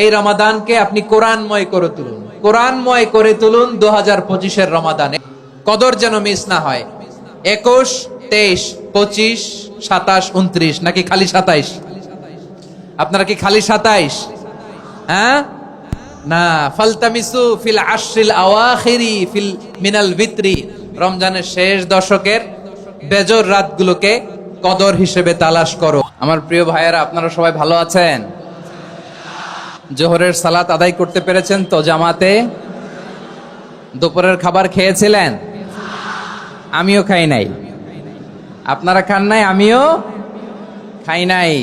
এই রমাদানকে আপনি কোরআনময় করে তুলুন, কোরআনময় করে তুলুন। 2025-এর রমাদানে কদর যেন মিস না হয়। 21, 23, 25, 27, 29 নাকি খালি 27? আপনারা কি খালি 27? হ্যাঁ না, ফালতামিসু ফিল আশরিল আওয়াখিরি ফিল মিনাল ভিতরি, রমজানের শেষ দশকের বেজর রাতগুলোকে কদর হিসেবে তালাশ করো। আমার প্রিয় ভাইয়েরা, আপনারা সবাই ভালো আছেন? জোহরের সালাত আদায় করতে পেরেছেন তো জামাতে? দুপুরের খাবার খেয়েছিলেন? আমিও খাই নাই। আপনারা খান নাই, আমিও খাই নাই।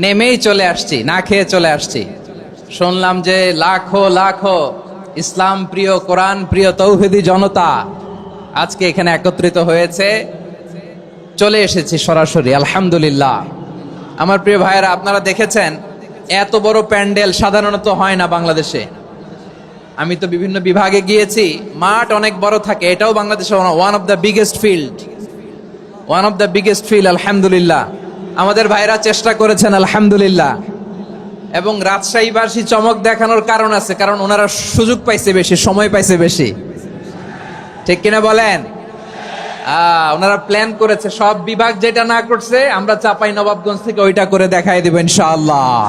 নেমেই চলে আসছি, না খেয়ে চলে আসছি। শুনলাম যে লাখো লাখো ইসলাম প্রিয়, কোরআন প্রিয় তৌহিদি জনতা আজকে এখানে একত্রিত হয়েছে। চলে এসেছি সরাসরি, আলহামদুলিল্লাহ। আমার প্রিয় ভাইয়েরা, আপনারা দেখেছেন এত বড় প্যান্ডেল সাধারণত হয় না বাংলাদেশে। আমি তো বিভিন্ন বিভাগে গিয়েছি, মাঠ অনেক বড় থাকে। এটাও বাংলাদেশে one of the biggest field, আলহামদুলিল্লাহ। আমাদের ভাইরা চেষ্টা করেছেন, আলহামদুলিল্লাহ। এবং রাজশাহীবাসী চমক দেখানোর কারণ আছে, কারণ ওনারা সুযোগ পাইছে বেশি, সময় পাইছে বেশি, ঠিক কিনা বলেন? ওনারা প্ল্যান করেছে, সব বিভাগ যেটা না করছে আমরা চাপাই নবাবগঞ্জ থেকে ওইটা করে দেখাই দেব ইনশাআল্লাহ।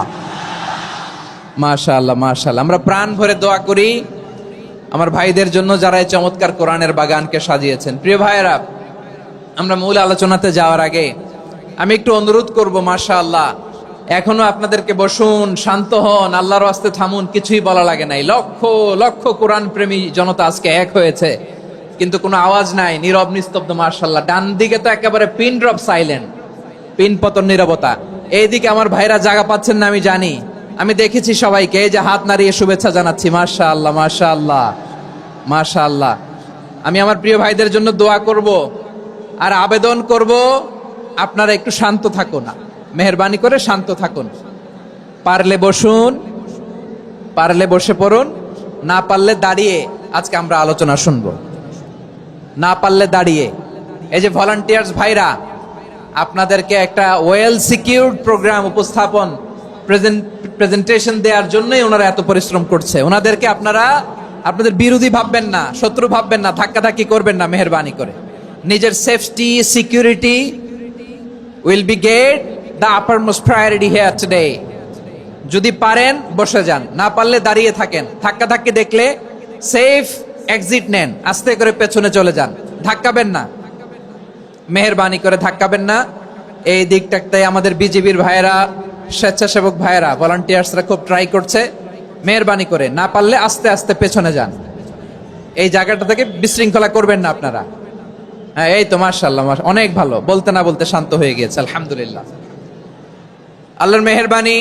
মাশাআল্লাহ, মাশাআল্লাহ। আমরা প্রাণ ভরে দোয়া করি আমার ভাইদের জন্য, যারা এই চমৎকার কোরআনের বাগানকে সাজিয়েছেন। প্রিয় ভাইয়েরা, আমরা মূল আলোচনাতে যাওয়ার আগে আমি একটু অনুরোধ করব, মাশাআল্লাহ, এখনো আপনাদেরকে বসুন, শান্ত হন, আল্লাহর ওয়াস্তে থামুন, কিছুই বলা লাগে নাই। লক্ষ লক্ষ কোরআন প্রেমী জনতা আজকে এক হয়েছে, কিন্তু কোনো আওয়াজ নাই, নীরব নিস্তব্ধ। মাশাআল্লাহ। ডান দিকে তো একেবারে পিন ড্রপ সাইলেন্ট, পিন পতন নীরবতা। এইদিকে আমার ভাইরা জায়গা পাচ্ছেন না, আমি জানি। আমি দেখেছি সবাইকে, এই যে হাত নাড়িয়ে শুভেচ্ছা জানাচ্ছি। মাশাআল্লাহ, মাশাআল্লাহ, মাশাআল্লাহ। আমি আমার প্রিয় ভাইদের জন্য দোয়া করব আর আবেদন করব, আপনারা একটু শান্ত থাকুন, মেহেরবানি করে শান্ত থাকুন। পারলে বসুন, পারলে বসে পড়ুন, না পারলে দাঁড়িয়ে আজকে আমরা আলোচনা শুনবো। না পারলে দাঁড়িয়ে। এই যে ভলান্টিয়ার্স ভাইরা, আপনাদেরকে একটা ওয়েল সিকিউরড প্রোগ্রাম উপস্থাপন, প্রেজেন্টেশন দেওয়ার জন্যই ওনারা এত পরিশ্রম করছে। ওনাদেরকে আপনারা আপনাদের বিরোধী ভাববেন না, শত্রু ভাববেন না, ধাক্কাধাক্কি করবেন না, মেহেরবানি করে। নিজের safety, security will be get the uppermost priority here today. যদি পারেন বসে যান, না পারলে দাঁড়িয়ে থাকেন। ধাক্কাধাক্কি দেখলে সেফ এক্সিট নেন, আস্তে করে পেছনে চলে যান, ধাক্কাবেন না, মেহেরবানি করে ধাক্কাবেন না। এই দিকটাতে আমাদের বিজিবির ভাইয়েরা, স্বেচ্ছাসেবক ভাইয়েরা, ভলান্টিয়ার্সরা খুব ট্রাই করছে। মেহেরবানি করে না পারলে আস্তে আস্তে পেছনে যান। এই জায়গাটা থেকে বিশৃঙ্খলা করবেন না আপনারা। হ্যাঁ, এই তো মাশাআল্লাহ, অনেক ভালো। বলতে না বলতে শান্ত হয়ে গিয়েছে, আলহামদুলিল্লাহ। আল্লাহর মেহেরবানি।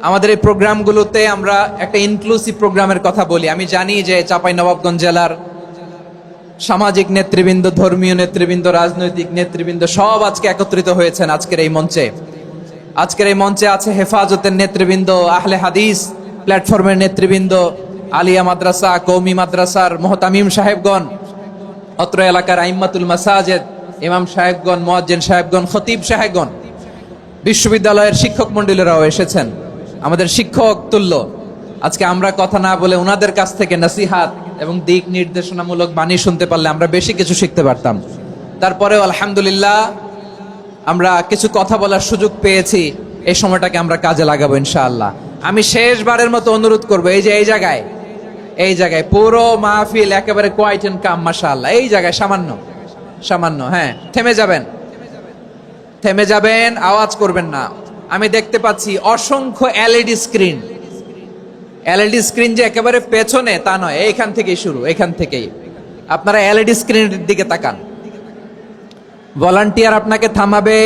আমাদের এই প্রোগ্রামগুলোতে আমরা একটা ইনক্লুসিভ প্রোগ্রামের কথা বলি। আমি জানি যে চাঁপাইনবাবগঞ্জ জেলার সামাজিক নেতৃবৃন্দ, ধর্মীয় নেতৃবৃন্দ, রাজনৈতিক নেতৃবৃন্দ সব আজকে একত্রিত হয়েছেন আজকের এই মঞ্চে। আজকের এই মঞ্চে আছে হেফাজতের নেতৃবৃন্দ, আহলে হাদিস প্ল্যাটফর্মের নেতৃবৃন্দ, আলিয়া মাদ্রাসা, কওমি মাদ্রাসার মুহতামিম সাহেবগণ, অত্র এলাকার আইম্মাতুল মাসাজিদ, ইমাম সাহেবগণ, মুয়াজ্জিন সাহেবগণ, খতিব সাহেবগণ, বিশ্ববিদ্যালয়ের শিক্ষক মণ্ডলীরাও এসেছেন, আমাদের শিক্ষক তুল্য। আজকে আমরা কথা না বলে ওনাদের কাছ থেকে নসিহাত এবং দিক নির্দেশনামূলক বাণী শুনতে পারলে আমরা বেশি কিছু শিখতে পারতাম। তারপরেও আলহামদুলিল্লাহ আমরা কিছু কথা বলার সুযোগ পেয়েছি। এই সময়টাকে আমরা কাজে লাগাবো ইনশাআল্লাহ। আমি শেষবারের মতো অনুরোধ করবো, এই যে এই জায়গায় পুরো মাহফিল একেবারে কোয়াইট এন্ড কাম, মাশাআল্লাহ। এই জায়গায় সামান্য হ্যাঁ, থেমে যাবেন, আওয়াজ করবেন না। আমি দেখতে পাচ্ছি অসংখ্য এলইডি স্ক্রিন, যে একেবারে পেছনে তা নয়, এইখান থেকেই শুরু, এখান থেকেই আপনারা এলইডি স্ক্রিনের দিকে তাকান। ভলান্টিয়ার আপনাকে থামাবে,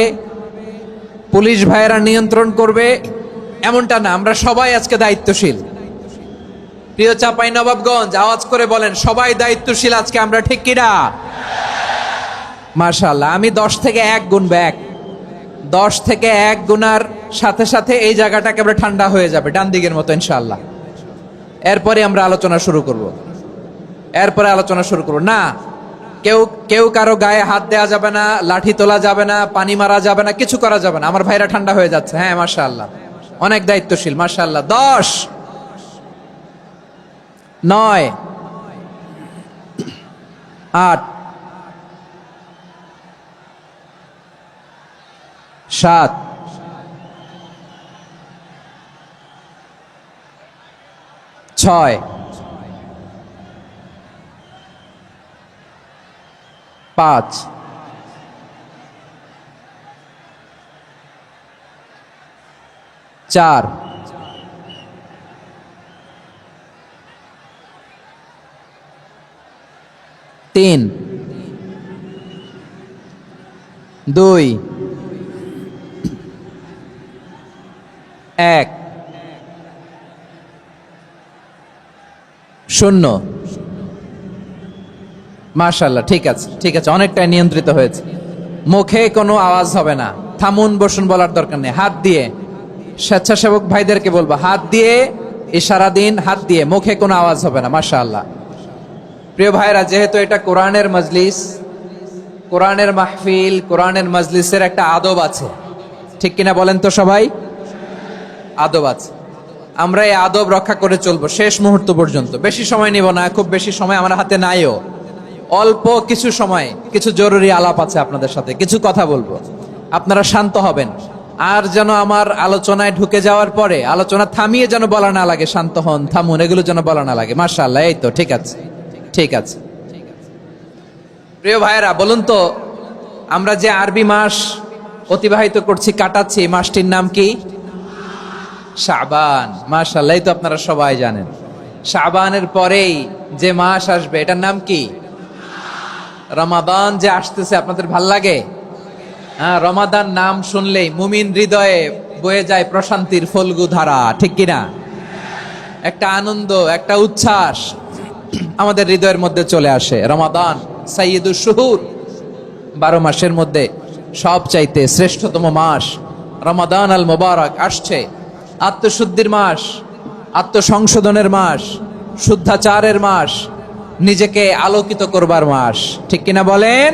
পুলিশ ভাইয়েরা নিয়ন্ত্রণ করবে, এমনটা না। আমরা সবাই আজকে দায়িত্বশীল। প্রিয় চাঁপাইনবাবগঞ্জ, আওয়াজ করে বলেন, সবাই দায়িত্বশীল আজকে আমরা, ঠিক কিনা? মাশাআল্লাহ। আমি 10 থেকে 1 গুনবো, 10 থেকে 1 গুনার সাথে সাথে এই জায়গাটা একেবারে ঠান্ডা হয়ে যাবে, ডান দিকের মতো ইনশাআল্লাহ। এরপরে আমরা আলোচনা শুরু করব। না, কেউ কারো গায়ে হাত দেওয়া যাবে না, লাঠি তোলা যাবে না, পানি মারা যাবে না, কিছু করা যাবে না। আমার ভাইরা ঠান্ডা হয়ে যাচ্ছে। হ্যাঁ, মাশাআল্লাহ, অনেক দায়িত্বশীল, মাশাআল্লাহ। 10 9, 8, 7, 6, 5, 4, 3, 2, 1, 0। মাশাআল্লাহ, ঠিক আছে, ঠিক আছে, অনেকটাই নিয়ন্ত্রিত হয়েছে। মুখে কোনো আওয়াজ হবে না। থামুন, বসুন বলার দরকার নেই। হাত দিয়ে, স্বেচ্ছাসেবক ভাইদেরকে বলবো, হাত দিয়ে ইশারা দিন, হাত দিয়ে, মুখে কোনো আওয়াজ হবে না। মাশাআল্লাহ। প্রিয় ভাইরা, যেহেতু এটা কোরআনের মজলিস, কোরআনের মাহফিল, কোরআনের মজলিসের একটা আদব আছে, ঠিক কিনা বলেন তো সবাই? আদব আছে। আমরা এই আদব রক্ষা করে চলবো শেষ মুহূর্ত পর্যন্ত। বেশি সময় নিব না, খুব বেশি সময় আমার হাতে নাইও। অল্প কিছু সময় কিছু জরুরি আলাপ আছে আপনাদের সাথে, কিছু কথা বলবো, আপনারা শান্ত হবেন। আর যেন আমার আলোচনায় ঢুকে যাওয়ার পরে আলোচনা থামিয়ে যেন বলা না লাগে শান্ত হন, থামুন, এগুলো যেন বলা না লাগে। মাশাআল্লাহ, এই তো ঠিক আছে, ঠিক আছে। প্রিয় ভাইয়েরা, বলুন তো, আমরা যে আরবি মাস অতিবাহিত করছি, কাটাচ্ছি, এই মাসটির নাম কি? শাবান। মাশাআল্লাহ, এই তো আপনারা সবাই জানেন। শাবানের পরেই যে মাস আসবে এটার নাম কি? রমাদান যে আসতেছে, আপনাদের ভাল লাগে? হ্যাঁ, রমাদান নাম শুনলেই মুমিন হৃদয়ে বয়ে যায় প্রশান্তির ফল্গু ধারা, ঠিক কিনা? একটা আনন্দ, একটা উচ্ছ্বাস আমাদের হৃদয়ের মধ্যে চলে আসে। রমাদান সাইয়্যিদুশ শুহুর, 12 মাসের মধ্যে সবচাইতে শ্রেষ্ঠতম মাস রমাদান আল মুবারক আসছে। আত্মশুদ্ধির মাস, আত্মসংশোধনের মাস, শুদ্ধাচারের মাস, নিজেকে আলোকিত করবার মাস, ঠিক কিনা বলেন?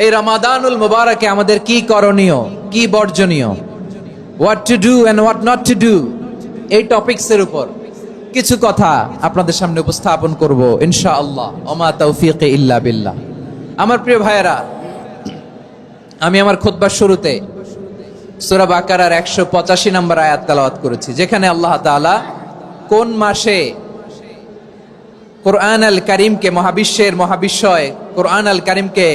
এই রমাদানুল মুবারকে আমাদের কি করণীয়, কি বর্জনীয়, what to do and what not to do, এই টপিকসের উপর কিছু কথা আপনাদের সামনে উপস্থাপন করব ইনশাআল্লাহ। ওমা তাওফীকি ইল্লা বিল্লাহ। আমার প্রিয় ভাইয়েরা, আমি আমার খুতবার শুরুতে সূরা বাকারার 185 নম্বর আয়াত তেলাওয়াত করেছি, যেখানে আল্লাহ তাআলা কোন মাসে কোরআন আল কারীমকে, মহাবিশ্বের মহাবিশ্বয় কোরআন আল কারীমকে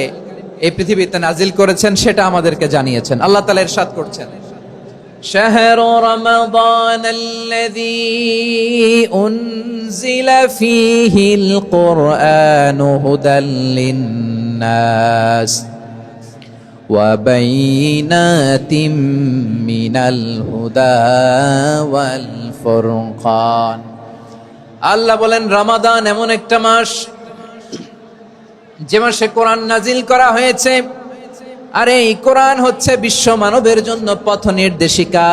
এই পৃথিবীতে নাজিল করেছেন সেটা আমাদেরকে জানিয়েছেন। আল্লাহ তাআলা ইরশাদ করছেন, শাহরু রমাদান আল্লাযী উনজিলা ফীহিল কুরআনু হুদাল লিন-নাস ওয়া বাইনাতিম মিনাল হুদা ওয়াল ফুরকান। আল্লাহ বলেন, রমাদান এমন একটা মাস যে মাসে কোরআন নাজিল করা হয়েছে। আর এই কোরআন হচ্ছে বিশ্ব মানবের জন্য পথ নির্দেশিকা,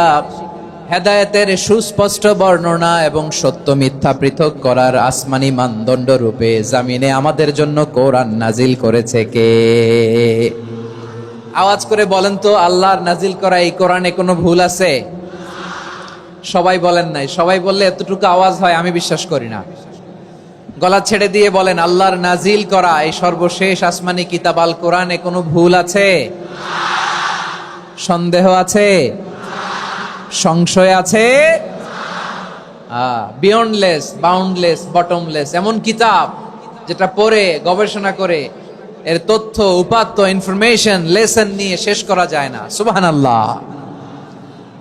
হেদায়েতের সুস্পষ্ট বর্ণনা এবং সত্য মিথ্যা পৃথক করার আসমানি মানদণ্ড রূপে জামিনে আমাদের জন্য কোরআন নাজিল করেছে কে? আওয়াজ করে বলেন তো, আল্লাহর নাজিল করা এই কোরআনে কোনো ভুল আছে? সবাই বলেন নাই। সবাই বললে এতটুকু আওয়াজ হয় আমি বিশ্বাস করি না। গলা ছেড়ে দিয়ে বলেন, আল্লাহর নাজিল করা এই সর্বশেষ আসমানি কিতাব আল কোরআনে কোনো ভুল আছে? সন্দেহ আছে? সংশয় আছে? বিয়ন্ডলেস, বাউন্ডলেস, বটমলেস, এমন কিতাব যেটা পড়ে গবেষণা করে এর তথ্য, উপাত্ত, ইনফরমেশন, লেসন নিয়ে শেষ করা যায় না। সুবহানাল্লাহ।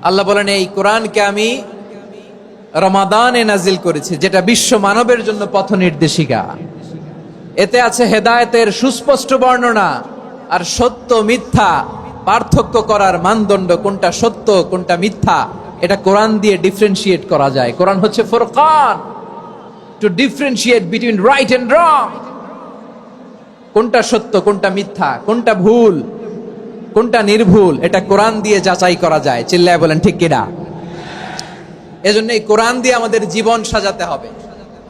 আল্লাহ বলেন, এই কোরআনকে আমি রমাদানে নাজিল করেছি, যেটা বিশ্ব মানবের জন্য পথ নির্দেশিকা। এতে আছে হেদায়েতের সুস্পষ্ট বর্ণনা আর সত্য মিথ্যা পার্থক্য করার মানদণ্ড, কোনটা সত্য কোনটা মিথ্যা এটা কোরআন দিয়ে ডিফারেন্সিয়েট করা যায়। কোরআন হচ্ছে ফুরকান, to differentiate between right and wrong. কোনটা সত্য, কোনটা মিথ্যা, কোনটা ভুল, কোনটা নির্ভুল, এটা কোরআন দিয়ে যাচাই করা যায়। চিল্লায় বলেন ঠিক কিনা? এজন্য এই কোরআন দিয়ে আমাদের জীবন সাজাতে হবে।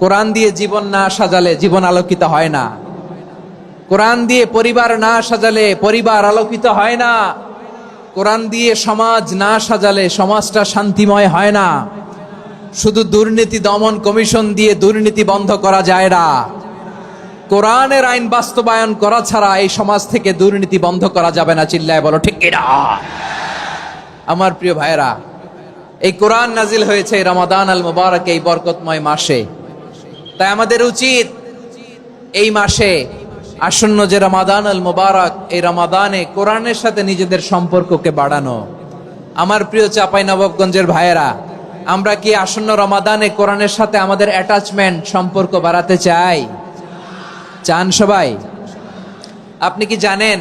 কোরআন দিয়ে জীবন না সাজালে জীবন আলোকিত হয় না। কোরআন দিয়ে পরিবার না সাজালে পরিবার আলোকিত হয় না। কোরআন দিয়ে সমাজ না সাজালে সমাজটা শান্তিময় হয় না। শুধু দুর্নীতি দমন কমিশন দিয়ে দুর্নীতি বন্ধ করা যায় না। কোরআনের আইন বাস্তবায়ন করা ছাড়া এই সমাজ থেকে দুর্নীতি বন্ধ করা যাবে না। চিল্লায় বলো ঠিক কিনা? আমার প্রিয় ভাইরা, এই কোরআন নাজিল হয়েছে রমাদান আল মুবারক, এই বরকতময় মাসে। তাই আমাদের উচিত এই মাসে আসন্ন যে রমাদান আল মুবারক, এই রমাদানে কোরআনের সাথে নিজেদের সম্পর্ককে বাড়ানো। আমার প্রিয় চাঁপাইনবাবগঞ্জের ভাইয়েরা, আমরা কি আসন্ন রমাদানে কোরআনের সাথে আমাদের অ্যাটাচমেন্ট, সম্পর্ক বাড়াতে চাই? চান সবাই? আপনি কি জানেন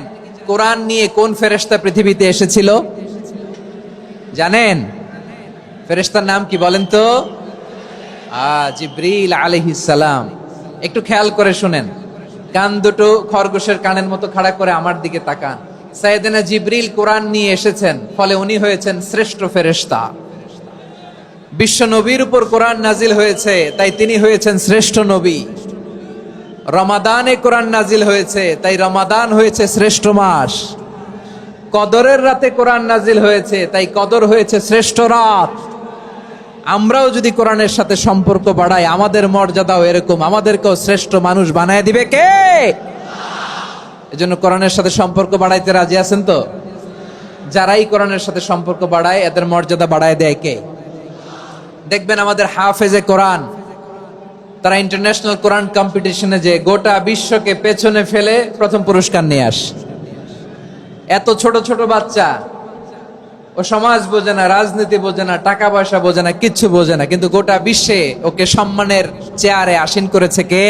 কোরআন নিয়ে কোন ফেরেশতা পৃথিবীতে এসেছিল? জানেন? ফেরেশতার নাম কি বলেন তো? জিবরিল আলাইহিস সালাম। একটু খেয়াল করে শুনেন, কান দুটো খরগোশের কানের মতো খাড়া করে আমার দিকে তাকান। সাইয়েদনা জিবরিল কোরআন নিয়ে এসেছেন, ফলে উনি হয়েছেন শ্রেষ্ঠ ফেরেশতা। বিশ্ব নবীর উপর কোরআন নাজিল হয়েছে, তাই তিনি হয়েছেন শ্রেষ্ঠ নবী। রমাদানে কোরআন নাজিল হয়েছে, তাই রমাদান হয়েছে শ্রেষ্ঠ মাস। কদরের রাতে কোরআন নাজিল হয়েছে, তাই কদর হয়েছে শ্রেষ্ঠ রাত। আমরাও যদি কোরআনের সাথে সম্পর্ক বাড়াই, আমাদের মর্যাদাও এরকম, আমাদেরকেও শ্রেষ্ঠ মানুষ বানায় দিবে কে? এজন্য কোরআনের সাথে সম্পর্ক বাড়াইতে রাজি আছেন তো? যারাই কোরআনের সাথে সম্পর্ক বাড়ায়, এদের মর্যাদা বাড়ায় দেয় কে? দেখবেন আমাদের হাফেজে কোরআন, তারা ইন্টারন্যাশনাল কোরআন কম্পিটিশনে যে গোটা বিশ্বকে পেছনে ফেলে প্রথম পুরস্কার নিয়ে আসে। এত ছোট ছোট বাচ্চা, ও সমাজ বোঝে না, রাজনীতি বোঝে না, টাকা পয়সা বোঝে না, কিচ্ছু বোঝে না, কিন্তু গোটা বিশ্বে ওকে সম্মানের চেয়ারে আসীন করেছে কে?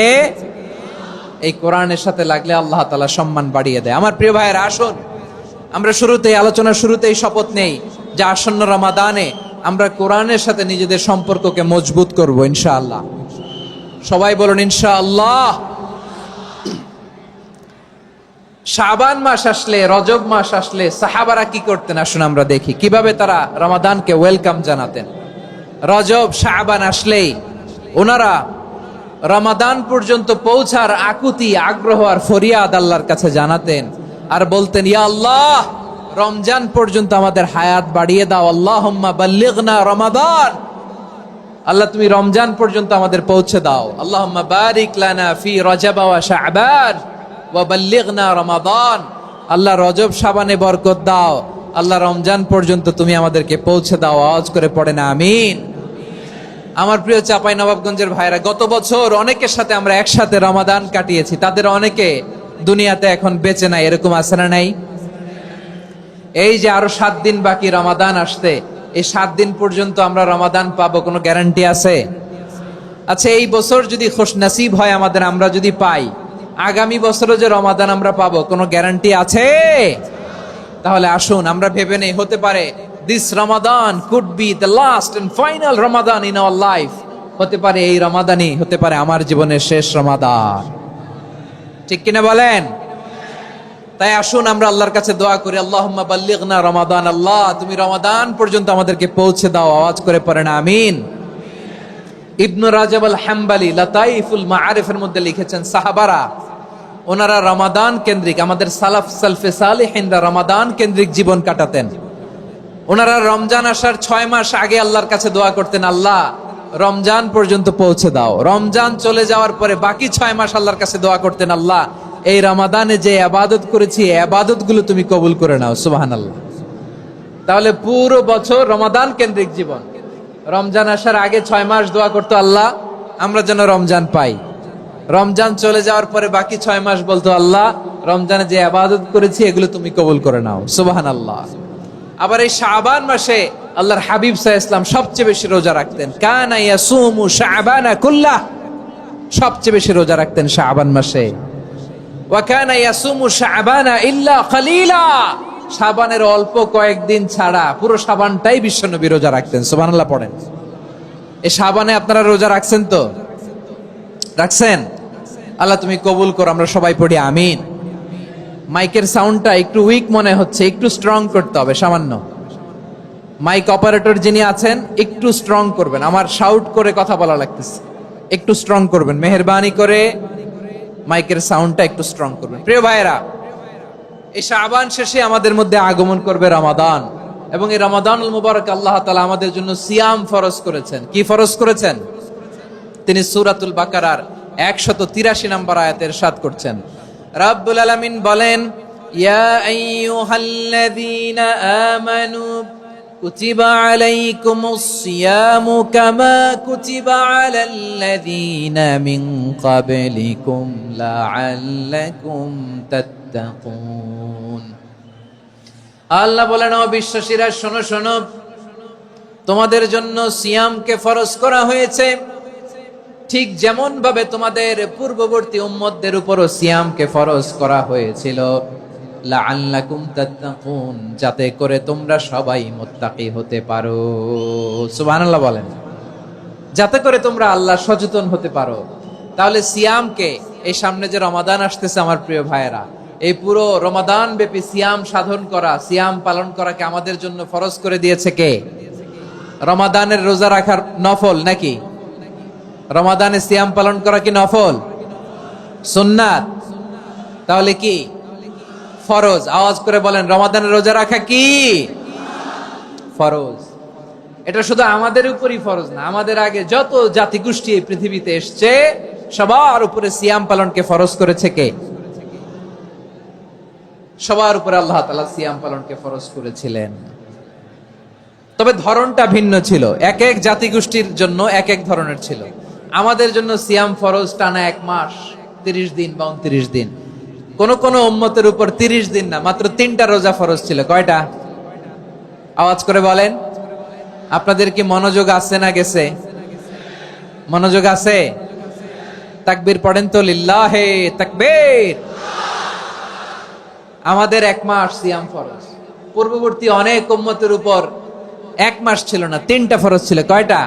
এই কোরআনের সাথে লাগলে আল্লাহ তাআলা সম্মান বাড়িয়ে দেয়। আমার প্রিয় ভাইয়েরা, আসুন আমরা শুরুতেই, আলোচনার শুরুতেই শপথ নেই যে আসন্ন রমাদানে আমরা কোরআনের সাথে নিজেদের সম্পর্ককে মজবুত করব ইনশাআল্লাহ। সবাই বলুন ইনশাআল্লাহ। শাবান মাস আসলে, রজব মাস আসলে সাহাবারা কি করতেন? আসুন আমরা দেখি কিভাবে তারা রমাদানকে ওয়েলকাম জানাতেন। রজব শাবান আসলেই ওনারা রমাদান পর্যন্ত পৌঁছার আকুতি, আগ্রহ আর ফরিয়াদ আল্লাহর কাছে জানাতেন আর বলতেন, ইয়া আল্লাহ, রমজান পর্যন্ত আমাদের হায়াত বাড়িয়ে দাও। আল্লাহুম্মা বাল্লিগনা রমাদান, আল্লাহ তুমি রমজান পর্যন্ত আমাদের পৌঁছে দাও। আল্লাহুম্মা বারিক লানা ফি রজব ওয়া শাবান ওয়া বাল্লিগনা রমাদান, আল্লাহ রজব শাবানে বরকত দাও, আল্লাহ রমজান পর্যন্ত তুমি আমাদেরকে পৌঁছে দাও। আওয়াজ করে পড়েন আমিন। আমার প্রিয় চাঁপাইনবাবগঞ্জের ভাইরা, গত বছর অনেকের সাথে আমরা একসাথে রমাদান কাটিয়েছি, তাদের অনেকে দুনিয়াতে এখন বেঁচে নাই, এরকম আছে না নাই? এই যে আরো 7 দিন বাকি রমাদান আসতে, এই 7 দিন পর্যন্ত আমরা রমাদান পাবো, কোনো গ্যারান্টি আছে? আচ্ছা, এই বছর যদি খুশনসিব হয় আমাদের, আমরা যদি পাই, আগামী বছরও যে রমাদান আমরা পাবো, কোনো গ্যারান্টি আছে? তাহলে আসুন আমরা ভেবে নেই, হতে পারে this Ramadan could be the last and final Ramadan in our life. হতে পারে এই রমাদানই হতে পারে আমার জীবনের শেষ রমাদান। ঠিক কিনা বলেন? তাই আসুন আমরা আল্লাহর কাছে দোয়া করি, আল্লাহুম্মা বাল্লিগনা রমাদান, আল্লাহ তুমি রমাদান পর্যন্ত আমাদেরকে পৌঁছে দাও। আওয়াজ করে পড়েন আমিন। ইবনু রাজব আল হাম্বলি লাতাইফুল মাআরিফের মধ্যে লিখেছেন, সাহাবারা ওনারা রমাদান কেন্দ্রিক, আমাদের সালাফ সালফে সালেহিনরা রমাদান কেন্দ্রিক জীবন কাটাতেন। ওনারা রমজান আসার 6 মাস আগে আল্লাহর কাছে দোয়া করতেন, আল্লাহ রমজান পর্যন্ত পৌঁছে দাও। রমজান চলে যাওয়ার পরে বাকি 6 মাস আল্লাহর কাছে দোয়া করতেন, আল্লাহ এই রমাদানে যে ইবাদত করেছি, ইবাদত গুলো তুমি কবুল করে নাও। সুবহানাল্লাহ। তাহলে পুরো বছর রমাদান কেন্দ্রিক জীবন। রমজান আসার আগে 6 মাস দোয়া করতো, আল্লাহ আমরা যেন রমজান পাই। রমজান চলে যাওয়ার পরে বাকি 6 মাস বলতো, আল্লাহ রমজানে যে ইবাদত করেছি এগুলো তুমি কবুল করে নাও। সুবহানাল্লাহ। আবার এই শাবান মাসে আল্লাহর হাবিব সাল্লাল্লাহু আলাইহি ওয়াসাল্লাম সবচেয়ে বেশি রোজা রাখতেন। কানা ইয়াসুমু শাবানা কুল্লাহ, সবচেয়ে বেশি রোজা রাখতেন শাবান মাসে। ওয়া কানা ইয়াসুমু শাবানা ইল্লা কলিলা, শাবানের অল্প কয়েকদিন ছাড়া পুরো শাবানটাই বিশ্বনবী রোজা রাখতেন। সুবহানাল্লাহ পড়েন। এই শাবানে আপনারা রোজা রাখছেন তো? রাখছেন? আল্লাহ তুমি কবুল করো। আমরা সবাই পড়ি আমিন। মাইকের সাউন্ডটা একটু উইক মনে হচ্ছে, একটু স্ট্রং করতে হবে সামান্য। মাইক অপারেটর যিনি আছেন একটু স্ট্রং করবেন, আমার শাউট করে কথা বলা লাগতেছে, একটু স্ট্রং করবেন মেহেরবানি করে। মাইকের সাউন্ডটা একটু স্ট্রং করবেন। প্রিয় ভাইয়েরা, এই শাবান শেষে আমাদের মধ্যে আগমন করবে রমাদান। এবং এই রমাদানুল মুবারক আল্লাহ তাআলা আমাদের জন্য সিয়াম ফরজ করেছেন। কি ফরজ করেছেন? তিনি সূরাতুল বাকারার 183 নম্বর আয়াতে ইরশাদ করছেন, রাব্বুল আলামিন বলেন, ইয়া আইয়ুহাল্লাযীনা আমানু কুতিবা আলাইকুমুস সিয়ামু কামা কুতিবা আলাল্লাযীনা মিন ক্বাবলিকুম লাআল্লাকুম তাত্তাকুন। আল্লাহ বলেন, ও বিশ্বাসীরা শোনো শোনো, তোমাদের জন্য সিয়ামকে ফরজ করা হয়েছে, ঠিক যেমন ভাবে তোমাদের পূর্ববর্তী উম্মতদের উপরও সিয়ামকে ফরজ করা হয়েছিল, লাআল্লাকুম তাত্তাকুন, যাতে করে তোমরা সবাই মুত্তাকি হতে পারো। সুবহানাল্লাহ বলেন, যাতে করে তোমরা আল্লাহ সচেতন হতে পারো। তাহলে সিয়ামকে, এই সামনে যে রমাদান আসতেছে আমার প্রিয় ভাইয়েরা, এই পুরো রমাদান ব্যাপী সিয়াম সাধন করা, সিয়াম পালন করাকে আমাদের জন্য ফরজ করে দিয়েছে কে? রমাদানের রোজা রাখার নফল নাকি? রমাদানে সিয়াম পালন করা কি নফল? সুন্নাত? তাহলে কি ফরজ? আওয়াজ করে বলেন, রমাদানের রোজা রাখা কি ফরজ? এটা শুধু আমাদের উপরই ফরজ না, আমাদের আগে যত জাতিগোষ্ঠী এই পৃথিবীতে এসছে সবার উপরে সিয়াম পালনকে ফরজ করেছে কে? সবার উপরে আল্লাহ তাআলা সিয়াম পালনকে ফরজ করেছিলেন। তবে ধরনটা ভিন্ন ছিল, এক এক জাতিগোষ্ঠীর জন্য এক এক ধরনের ছিল। আমাদের জন্য সিয়াম ফরজ টানা 1 মাস 30 দিন বা 29 দিন। কোন কোন উম্মতের উপর 30 দিন না, মাত্র 3টা রোজা ফরজ ছিল। কয়টা? আওয়াজ করে বলেন। আপনাদের কি মনোযোগ আছে না গেছে? মনোযোগ আছে? তাকবীর পড়েন তো, লিল্লাহে তাকবীর। আমাদের 1 মাস সিয়াম ফরজ, পূর্ববর্তী অনেক উম্মতের উপর 1 মাস ছিল না, 3টা ফরজ ছিল। কয়টা?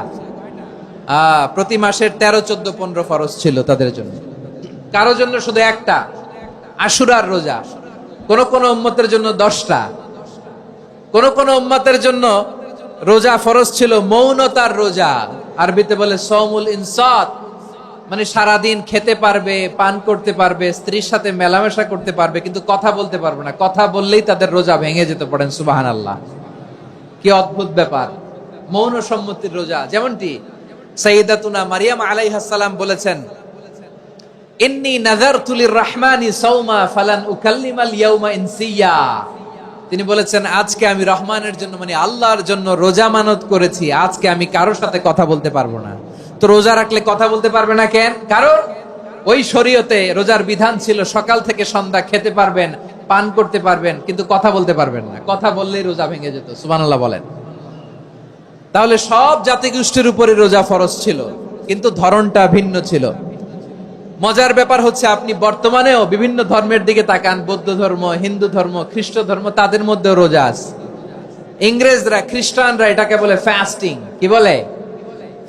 প্রতি মাসের 13, 14, 15 ফরজ ছিল তাদের জন্য। কারো জন্য শুধু একটা, আশুরার রোজা। কোন কোন উম্মতের জন্য 10টা। কোন কোন উম্মতের জন্য রোজা ফরজ ছিল মৌনতার রোজা, আরবিতে বলে সওমুল ইনসাত, মানে সারাদিন খেতে পারবে, পান করতে পারবে, স্ত্রীর সাথে মেলামেশা করতে পারবে, কিন্তু কথা বলতে পারবে না। কথা বললেই তাদের রোজা ভেঙে যেতে। পড়েন সুবহানাল্লাহ। কি অদ্ভুত ব্যাপার! মৌন সম্মতির রোজা। যেমনটি সাইয়্যিদাতুনা মারিয়াম আলাইহাস সালাম বলেছেন, ইন্নী নাযারতু লির-রাহমানি সাওমা ফালান উকাল্লিমাল ইয়াওমা ইনসিয়া। তিনি বলেছেন, আজকে আমি রহমানের জন্য, মানে আল্লাহর জন্য রোজা মানত করেছি, আজকে আমি কারোর সাথে কথা বলতে পারবো না। তো রোজা রাখলে কথা বলতে পারবে না কেন? কারণ ওই শরীয়তে রোজার বিধান ছিল সকাল থেকে সন্ধ্যা খেতে পারবেন, পান করতে পারবেন, কিন্তু কথা বলতে পারবেন না। কথা বললেই রোজা ভেঙে যেত। সুবহানাল্লাহ বলেন। তাহলে সব জাতিগোষ্ঠীর উপরে রোজা ফরজ ছিল, কিন্তু ধরনটা ভিন্ন ছিল। মজার ব্যাপার হচ্ছে, আপনি বর্তমানেও বিভিন্ন ধর্মের দিকে তাকান, বৌদ্ধ ধর্ম, হিন্দু ধর্ম, খ্রিস্ট ধর্ম, তাদের মধ্যেও রোজা আছে। ইংরেজরা, খ্রিস্টানরা এটাকে বলে ফাস্টিং। কি বলে?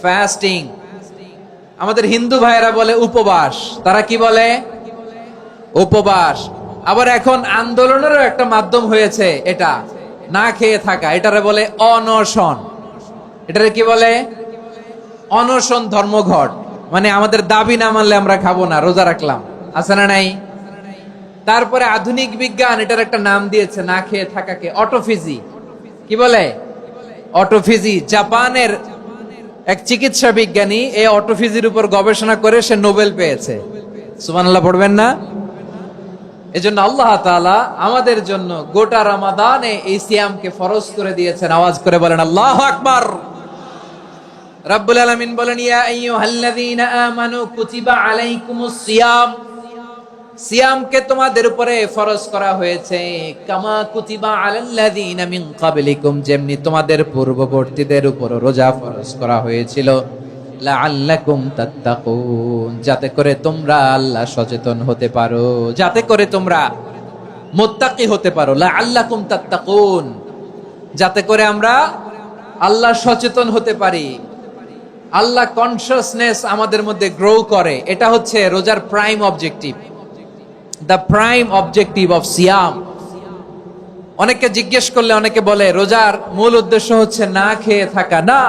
ফাস্টিং। আমাদের হিন্দু ভাইয়েরা বলে উপবাস। তারা কি বলে? উপবাস। আবার এখন আন্দোলনেরও একটা মাধ্যম হয়েছে এটা, না খেয়ে থাকা। এটারে বলে অনশন। এটারে কি বলে? অনশন ধর্মঘট। মানে আমাদের দাবি না মানলে আমরা খাবো না, রোজা রাখলাম। আছে না নাই? তারপরে আধুনিক বিজ্ঞান এটার একটা নাম দিয়েছে না খেয়ে থাকাকে, অটোফিজি। কি বলে? অটোফিজি। জাপানের এক চিকিৎসা বিজ্ঞানী এই অটোফিজির উপর গবেষণা করে সে নোবেল পেয়েছে। সুবহানাল্লাহ পড়বেন না? এজন্য আল্লাহ তাআলা আমাদের জন্য গোটা রমাদানে এই সিয়ামকে ফরজ করে দিয়েছেন। আওয়াজ করে বলেন আল্লাহু আকবার। রাব্বুল আলামিন বলেন, ইয়া আইয়ুহাল্লাযীনা আমানু কুতিবা আলাইকুমুস সিয়াম। সিয়ামকে তোমাদের উপরে ফরজ করা হয়েছে, কামা কুতিবা আলাল্লাযীনা মিন ক্বাবলিকুম, যেমনি তোমাদের পূর্ববর্তীদের উপর রোজা ফরজ করা হয়েছিল, লাআল্লাকুম তাত্তাকুন, যাতে করে তোমরা আল্লাহ সচেতন হতে পারো, যাতে করে তোমরা মুত্তাকি হতে পারো। লাআল্লাকুম তাত্তাকুন, যাতে করে আমরা আল্লাহ সচেতন হতে পারি, আল্লাহ কনসিয়াসনেস আমাদের মধ্যে গ্রো করে। এটা হচ্ছে রোজার prime objective, the prime objective of সিয়াম। অনেকে জিজ্ঞেস করলে অনেকে বলে রোজার মূল উদ্দেশ্য হচ্ছে না খেয়ে থাকা। না।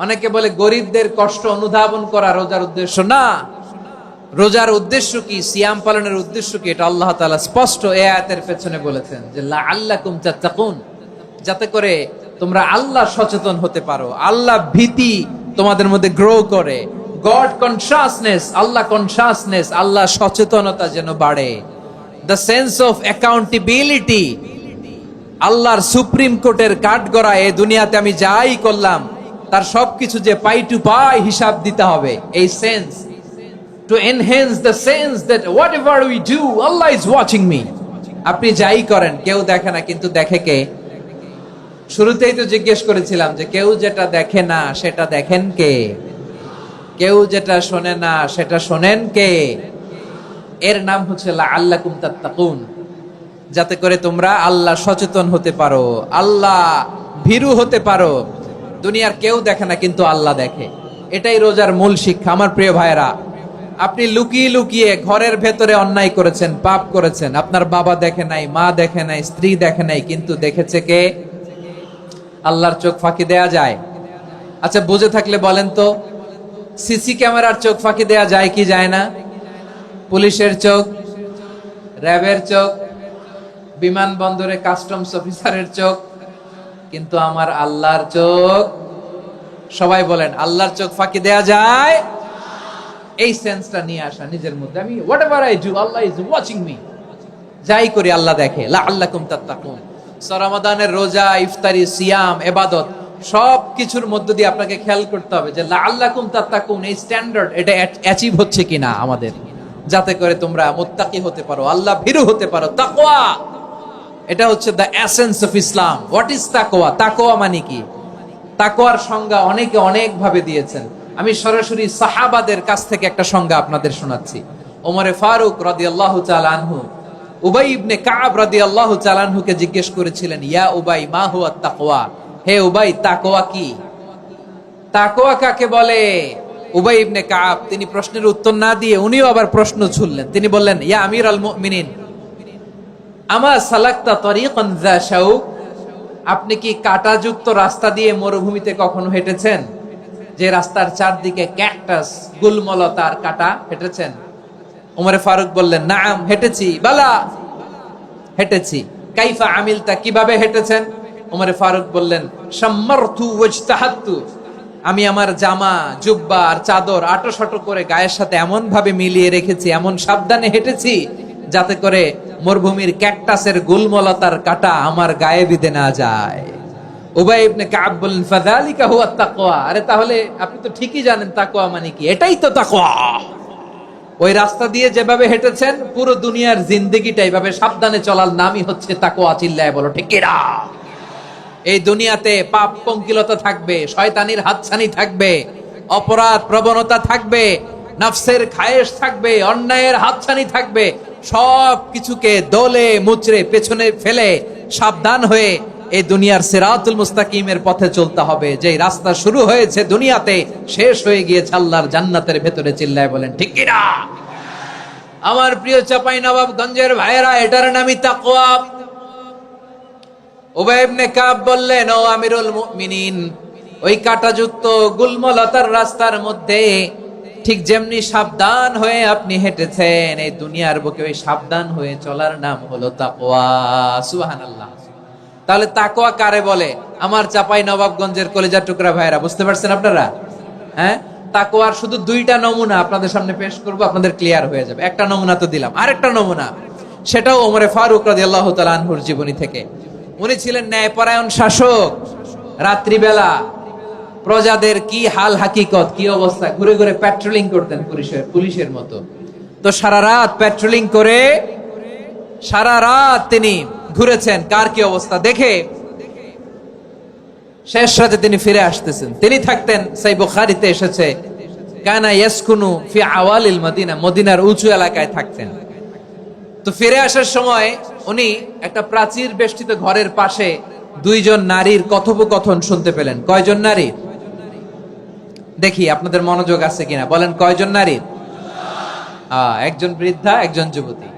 অনেকে বলে গরিবদের কষ্ট অনুধাবন করা রোজার উদ্দেশ্য। না। রোজার উদ্দেশ্য কি? সিয়াম পালনের উদ্দেশ্য কি? এটা আল্লাহ তাআলা স্পষ্ট এই আয়াতের পেছনে বলেছেন যে লাআল্লাকুম তাত্তাকুন, যাতে করে তোমরা আল্লাহ সচেতন হতে পারো, আল্লাহ ভীতি তোমাদের মধ্যে গ্রো করে, গড কনসাসনেস, আল্লাহ কনসাসনেস, আল্লাহ সচেতনতা যেন বাড়ে, দ্য সেন্স অফ অ্যাকাউন্টেবিলিটি, আল্লাহর সুপ্রিম কোর্টের কাঠগড়া এই দুনিয়াতে আমি যাই করলাম তার সবকিছু যে পাই টু পাই হিসাব দিতে হবে, এই sense, to enhance the sense that what ever we do Allah is watching me. আপনি যাই করেন কেউ দেখে না, কিন্তু দেখে কে? শুরুতেই তো জিজ্ঞেস করেছিলাম যে কেউ যেটা দেখে না সেটা দেখেন কে? কেউ যেটা শোনে না সেটা শোনেন কে? এর নাম হচ্ছে লাআল্লাকুম তাত্তাকুন, যাতে করে তোমরা আল্লাহ সচেতন হতে পারো, আল্লাহ ভীরু হতে পারো। দুনিয়ার কেউ দেখে না, কিন্তু আল্লাহ দেখে। এটাই রোজার মূল শিক্ষা। আমার প্রিয় ভাইরা, আপনি লুকিয়ে লুকিয়ে ঘরের ভেতরে অন্যায় করেছেন, পাপ করেছেন, আপনার বাবা দেখে নাই, মা দেখে নাই, স্ত্রী দেখে নাই, কিন্তু দেখেছে কে? আল্লাহর চোখ ফাঁকি দেয়া যায়? আচ্ছা, বুঝে থাকলে বলেন তো, সিসি ক্যামেরার চোখ ফাঁকি দেয়া যায় কি যায় না? পুলিশের চোখ, র্যাবের চোখ, বিমানবন্দরে কাস্টমস অফিসারের চোখ, কিন্তু আমার আল্লাহর চোখ? সবাই বলেন, আল্লাহর চোখ ফাঁকি দেয়া যায়? এই সেন্সটা নিয়ে আসা নিজের মধ্যে, আমি what ever I do Allah is watching me, যাই করি আল্লাহ দেখে। লাআল্লাকুম তাত্তাকুন। রমাদানের রোজা, ইফতারি, সিয়াম, ইবাদত সব কিছুর মধ্য দিয়ে আপনাকে খেয়াল করতে হবে যে লাআল্লাকুম তাত্তাকুন এই স্ট্যান্ডার্ড এটা অ্যাচিভ হচ্ছে কিনা আমাদের, যাতে করে তোমরা মুত্তাকি হতে পারো, আল্লাহ ভীরু হতে পারো। তাকওয়া, এটা হচ্ছে the essence of Islam. What is তাকওয়া? তাকওয়া মানে কি? তাকওয়ার সংজ্ঞা অনেকে অনেক ভাবে দিয়েছেন। আমি সরাসরি সাহাবাদের কাছ থেকে একটা সংজ্ঞা আপনাদের শোনাচ্ছি। ওমরে ফারুক রাদিয়াল্লাহু তাআলা আনহু উবাই ইবনে কাব রাদিয়াল্লাহু তাআলা আনহুকে জিজ্ঞেস করেছিলেন, ইয়া উবাই মা হুয়া তাকওয়া? হে উবাই, তাকওয়া কি? তাকওয়া কাকে বলে? উবাই ইবনে কাব তিনি প্রশ্নের উত্তর না দিয়ে উনিও আবার প্রশ্ন ছুড়লেন। তিনি বললেন, ইয়া আমিরাল মুমিনিন আমা সালাকতা তরিকান যা শাউক? আপনি কি কাঁটাযুক্ত রাস্তা দিয়ে মরুভূমিতে কখনো হেঁটেছেন? যে রাস্তার চারদিকে ক্যাকটাস, গুলমলতার কাঁটা, হেঁটেছেন? ওমরে ফারুক বললেন, নাম, হেঁটেছি। বালা, হেঁটেছি। কাইফা আমিলতা, কিভাবে হেঁটেছেন? ওমরে ফারুক বললেন, শাম্মারতু ওয়াজতাহাতু, আমি আমার জামা, জুব্বা আর চাদর আটোসাটো করে গায়ের সাথে এমন ভাবে মিলিয়ে রেখেছি, এমন সাবধানে হেঁটেছি যাতে করে মরুভূমির ক্যাকটাসের গুলমলতার কাঁটা আমার গায়ে বিঁধে না যায়। উবাই ইবনে কাব বললেন, ফাযালিকা হুয়া তাকওয়া। আরে তাহলে আপনি তো ঠিকই জানেন তাকওয়া মানে কি, এটাই তো তাকওয়া। ওই রাস্তা দিয়ে যেভাবে হেঁটেছেন পুরো দুনিয়ার জিন্দেগিটা এইভাবে সাবধানে চলার নামই হচ্ছে তাকওয়া। চিল্লায় বলো ঠিক কিনা? এই দুনিয়াতে পাপ পঙ্কিলতা থাকবে, শয়তানির হাতছানি থাকবে, অপরাধ প্রবণতা থাকবে, নফসের খায়েশ থাকবে, অন্যায়ের হাতছানি থাকবে। সব কিছুকে দলে মুচড়ে পেছনে ফেলে সাবধান হয়ে এই দুনিয়ার সিরাতুল মুস্তাকিমের পথে চলতে হবে। যে রাস্তা শুরু হয়েছে দুনিয়াতে, শেষ হয়ে গিয়েছে আল্লাহর জান্নাতের ভেতরে। চিল্লায় বলেন ঠিক কিনা? আমার প্রিয় চাপাই নবাবগঞ্জের ভাইয়েরা, এটার নামই তাকওয়া। উবাই ইবনে কাব বললেন, ও আমিরুল মুমিনিন, ওই কাঁটাযুক্ত গুলমলতার রাস্তার মধ্যে ঠিক যেমনি সাবধান হয়ে আপনি হেঁটেছেন, এই দুনিয়ার বুকে ওই সাবধান হয়ে চলার নাম হলো তাকওয়া। সুবহানাল্লাহ। তাহলে তাকওয়া কারে বলে? আমার চাপাই নবাবগঞ্জের কলেজার টুকরা ভাইরা, বুঝতে পারছেন আপনারা? হ্যাঁ, তাকওয়ার শুধু দুইটা নমুনা আপনাদের সামনে পেশ করব, আপনাদের ক্লিয়ার হয়ে যাবে। একটা নমুনা তো দিলাম, আরেকটা নমুনা, সেটাও ওমরে ফারুক রাদিয়াল্লাহু তাআলা আনহুর জীবনী থেকে। উনি ছিলেন ন্যায়পরায়ণ শাসক। রাত্রিবেলা প্রজাদের কি হাল হাকিকত, কি অবস্থা, ঘুরে ঘুরে প্যাট্রোলিং করতেন পুলিশের মতো। তো সারা রাত প্যাট্রোলিং করে সারা রাত তিনি ঘুরেছেন কার কি অবস্থা দেখে। শেষ রাতে তিনি ফিরে আসতেছেন। তিনি থাকতেন, সেই বুখারীতে এসেছে, কানা ইয়াসকুনু ফি আওয়ালিল মদিনা, মদিনার উঁচু এলাকায় থাকতেন। তো ফিরে আসার সময় উনি একটা প্রাচীর বেষ্টিত ঘরের পাশে দুইজন নারীর কথোপকথন শুনতে পেলেন। কয়জন নারী? দেখি আপনাদের মনোযোগ আছে কিনা, বলেন কয়জন নারী? একজন বৃদ্ধা, একজন যুবতী।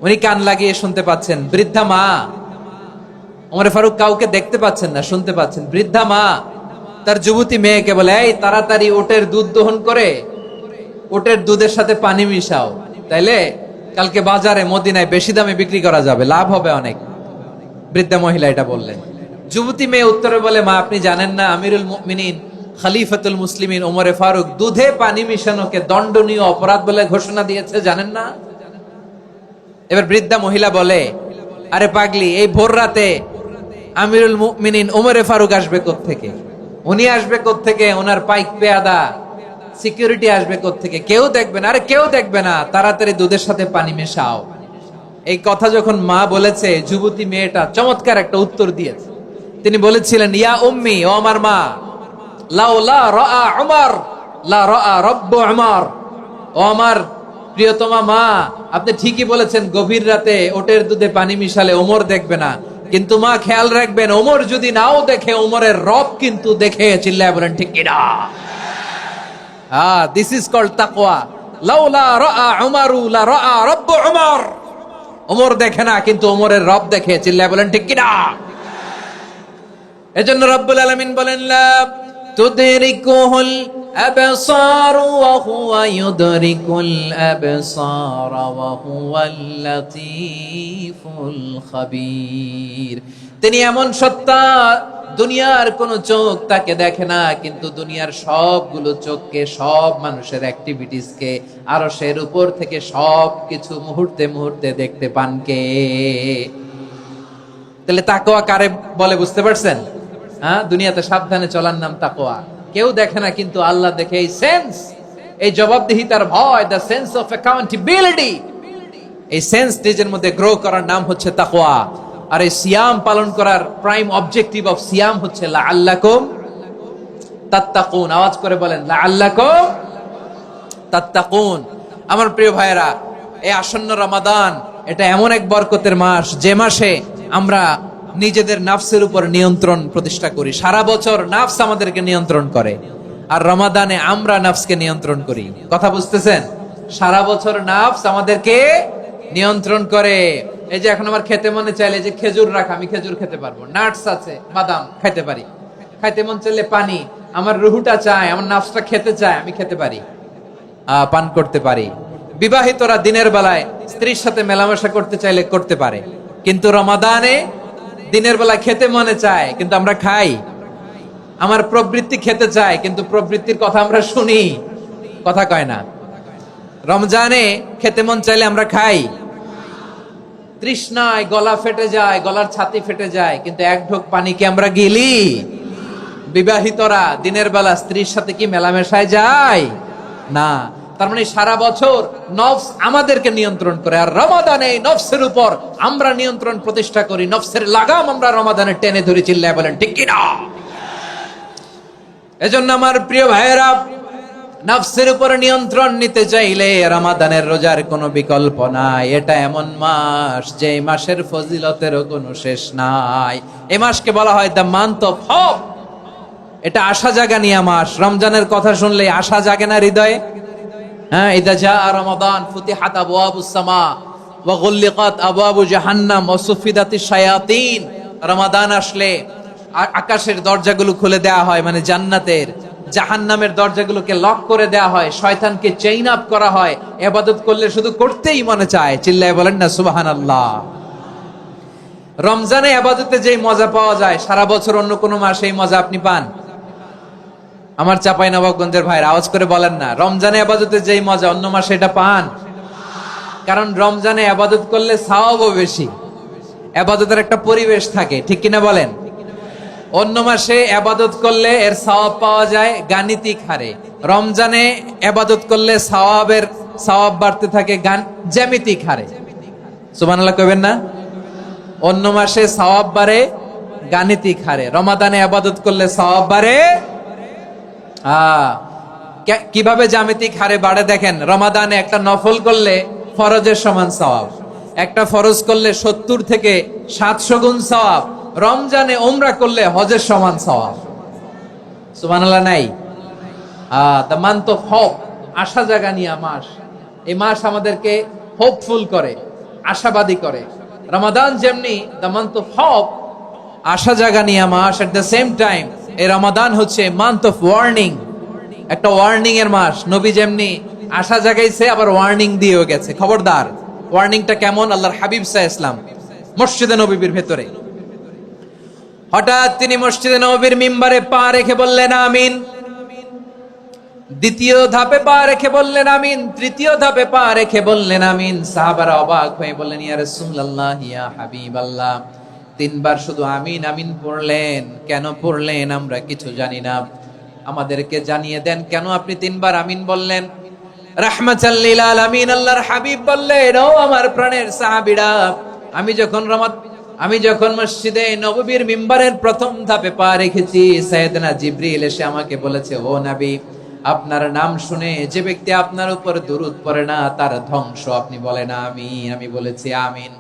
উনি কান লাগিয়ে শুনতে পাচ্ছেন। বৃদ্ধা মা, ওমরে ফারুক কাউকে দেখতে পাচ্ছেন না, শুনতে পাচ্ছেন। বৃদ্ধা মা তার যুবতী মেয়েকে বলে, এই তাড়াতাড়ি ওটের দুধ দহন করে ওটের দুধের সাথে পানি মিশাও, তাইলে কালকে বাজারে মদিনায় বেশি দামে বিক্রি করা যাবে, লাভ হবে অনেক। বৃদ্ধা মহিলা এটা বললেন। যুবতী মেয়ে উত্তরে বলে, মা আপনি জানেন না আমিরুল মুমিনিন খলিফাতুল মুসলিমিন ওমরে ফারুক দুধে পানি মিশানোকে দণ্ডনীয় অপরাধ বলে ঘোষণা দিয়েছে, জানেন না? এবার বৃদ্ধা মহিলা বলে, আরে পাগলি, এই ভোর রাতে আমিরুল মুমিনিন ওমরে ফারুক আসবে কোত্থেকে? উনি আসবে কোত্থেকে? ওনার পাইক পেয়াদা সিকিউরিটি আসবে কোত্থেকে? কেউ দেখবে না। আরে কেউ দেখবে না, তাড়াতাড়ি দুধের সাথে পানি মেশাও। এই কথা যখন মা বলেছে, যুবতী মেয়েটা চমৎকার একটা উত্তর দিয়েছে। তিনি বলেছিলেন, ইয়া উম্মি, ও আমার মা, লাউলা রাআ উমর লা রাআ রব্বু উমর। ও আমার প্রিয়তমা মা, আপনি ঠিকই বলেছেন, গভীর রাতে ওটের দুধে পানি মিশালে ওমর দেখবে না, কিন্তু মা খেয়াল রাখবেন, ওমর যদি নাও দেখে, ওমরের রব কিন্তু দেখে। চিল্লায় বলেন ঠিক কিনা? দিস ইজ কল্ড তাকওয়া। লাউলা রাআ উমরু লা রাআ রব্বু উমর। ওমর দেখে না, কিন্তু ওমরের রব দেখে। চিল্লায় বলেন ঠিক কিনা? এজন্য রব্বুল আলামিন বলেন, লা তুদরিকুহুল আবসার ওয়া হুয়া ইউদরিকুল আবসার ওয়া হুয়াল লাতীফুল খাবীর। তিনি এমন সত্তা, দুনিয়ার কোন চোখ তাকে দেখে না, কিন্তু দুনিয়ার সবগুলো চোখকে, সব মানুষের অ্যাক্টিভিটিসকে, আরশের উপর থেকে সবকিছু মুহূর্তে মুহূর্তে দেখতে পান কে? তাহলে তাকওয়া কারে বলে বুঝতে পারছেন? দুনিয়াতে সাবধানে চলার নাম তাকওয়া। কেউ দেখে না, কিন্তু আল্লাহ দেখে। এই সেন্স, এই জবাবদিহিতার ভয়, দ্য সেন্স অফ অ্যাকাউন্টেবিলিটি, এই সেন্স নিজের মধ্যে গ্রো করার নাম হচ্ছে তাকওয়া। আর এই সিয়াম পালন করার প্রাইম অবজেক্টিভ অফ সিয়াম হচ্ছে লাআল্লাকুম তাত্তাকুন। আওয়াজ করে বলেন, লাআল্লাকুম তাত্তাকুন। আমার প্রিয় ভাইয়েরা, এই আসন্ন রমাদান, এটা এমন এক বরকতের মাস, যে মাসে আমরা নিজেদের নাফসের উপর নিয়ন্ত্রণ প্রতিষ্ঠা করি। সারা বছর নাফস আমাদেরকে নিয়ন্ত্রণ করে, আর রমাদানে আমরা নাফসকে নিয়ন্ত্রণ করি। কথা বুঝতেছেন? সারা বছর নাফস আমাদেরকে নিয়ন্ত্রণ করে। এই যে এখন আমার খেতে মনে চাইলে, যে খেজুর রাখা, আমি খেজুর খেতে পারবো, নাটস আছে, বাদাম খাইতে পারি। খাইতে মন চাইলে পানি, আমার রুহুটা চায়, আমার নাফসটা খেতে চায়, আমি খেতে পারি, পান করতে পারি। বিবাহিতরা দিনের বেলায় স্ত্রীর সাথে মেলামেশা করতে চাইলে করতে পারে, কিন্তু রমাদানে দিনের বেলা খেতে মনে চায়, কিন্তু আমরা খাই। আমার প্রবৃত্তি খেতে চায়, কিন্তু প্রবৃত্তির কথা আমরা শুনি, কথা কয় না। রমজানে খেতে মন চাইলে আমরা খাই, তৃষ্ণায় গলা ফেটে যায়, গলার ছাতি ফেটে যায়, কিন্তু এক ঢোক পানি কি আমরা গিলি? বিবাহিতরা দিনের বেলা স্ত্রীর সাথে কি মেলামেশায় যায়? না। তার মানে সারা বছর নফস আমাদেরকে নিয়ন্ত্রণ করে, আর রমাদানে নফসের উপর আমরা নিয়ন্ত্রণ প্রতিষ্ঠা করি। নফসের লাগাম আমরা রমাদানে টেনে ধরে। চিল্লায় বলেন ঠিক কিনা? এজন্য আমার প্রিয় ভাইয়েরা, নফসের উপর নিয়ন্ত্রণ নিতে চাইলে রমাদানের রোজার কোনো বিকল্প নাই। এটা এমন মাস, যে মাসের ফজিলতেরও কোনো শেষ নাই। এই মাসকে বলা হয় দ্য মান্থ অফ হোপ। এটা আশা জাগানিয়া মাস। রমজানের কথা শুনলে আশা জাগে না হৃদয়ে? হ্যাঁ, ইদা জাআ রমাদান ফুতিহাত আবওয়াবুস সামা ওয়া গুল্লিকাত আবওয়াবু জাহান্নাম ওয়া সুফিদাতিশ শায়াতিন। রমাদান আসলে আকাশের দরজাগুলো খুলে দেয়া হয়, মানে জান্নাতের। জাহান্নামের দরজাগুলোকে লক করে দেয়া হয়, শয়তানকে চেইন আপ করা হয়। ইবাদত করলে শুধু করতেই মনে চায়। চিল্লায় বলেন না সুবহানাল্লাহ। রমজানে ইবাদতে যেই মজা পাওয়া যায়, সারা বছর অন্য কোনো মাসে এই মজা আপনি পান? আমার চাঁপাইনবাবগঞ্জের ভাইরা আওয়াজ করে বলেন না, রমজানে ইবাদতে যেই মজা অন্য মাসে এটা পান? কারণ রমজানে ইবাদত করলে সওয়াবও বেশি, ইবাদতের একটা পরিবেশ থাকে, ঠিক কিনা বলেন? অন্য মাসে ইবাদত করলে এর সওয়াব পাওয়া যায় গাণিতিক হারে, রমজানে ইবাদত করলে সওয়াব বাড়তে থাকে জ্যামিতিক হারে। সুবহানাল্লাহ কইবেন না? অন্য মাসে সওয়াব বাড়ে গাণিতিক হারে, রমাদানে ইবাদত করলে সওয়াব বাড়ে কিভাবে জ্যামিতিক হারে বাড়ে দেখেন। রমাদানে একটা নফল করলে ফরজের সমান সওয়াব, একটা ফরজ করলে 70 থেকে 700 গুণ সওয়াব। রমজানে উমরা করলে হজের সমান সওয়াব। সুবহানাল্লাহ নাই? দ্য মান্থ অফ হোপ, আশা জাগানিয়া মাস। এই মাস আমাদেরকে হোপফুল করে, আশাবাদী করে। রমাদান যেমনি দ্য মান্থ অফ হোপ, আশা জাগানিয়া মাস, এট দ্য সেম টাইম এই রমাদান হচ্ছে মান্থ অফ ওয়ার্নিং, একটা ওয়ার্নিং এর মাস। নবী যেমনি আশা জাগাইছে, আবার ওয়ার্নিং দিয়েও গেছে, খবরদার। ওয়ার্নিংটা কেমন? আল্লাহর হাবিব সাল্লাল্লাহু আলাইহি ওয়াসাল্লাম মসজিদে নববীর ভেতরে হঠাৎ তিনি মসজিদে নববীর মিম্বারে পা রেখে বললেন আমিন। দ্বিতীয় ধাপে পা রেখে বললেন আমিন, তৃতীয় ধাপে পা রেখে বললেন আমিন। সাহাবারা অবাক হয়ে বললেন, ইয়া রাসূলুল্লাহ, ইয়া হাবিবাল্লাহ, তিনবার শুধু আমিন আমিন পড়লেন, কেন পড়লেন আমরা কিছু জানি না, আমাদেরকে জানিয়ে দেন কেন আপনি তিনবার আমিন বললেন। রাহমাতাল লিল আলামিন আল্লাহর হাবিব বললেন, ও আমার প্রাণের সাহাবীরা, আমি যখন মসজিদে নববীর মিম্বারের প্রথম ধাপে পা রেখেছি, সাইয়েদনা জিবরিল এসে আমাকে বলেছে, ও নবী, আপনার নাম শুনে যে ব্যক্তি আপনার উপর দুরূদ পড়ে না তার ধ্বংস। আপনি বলেন আমিন। আমি বলেছি আমিন।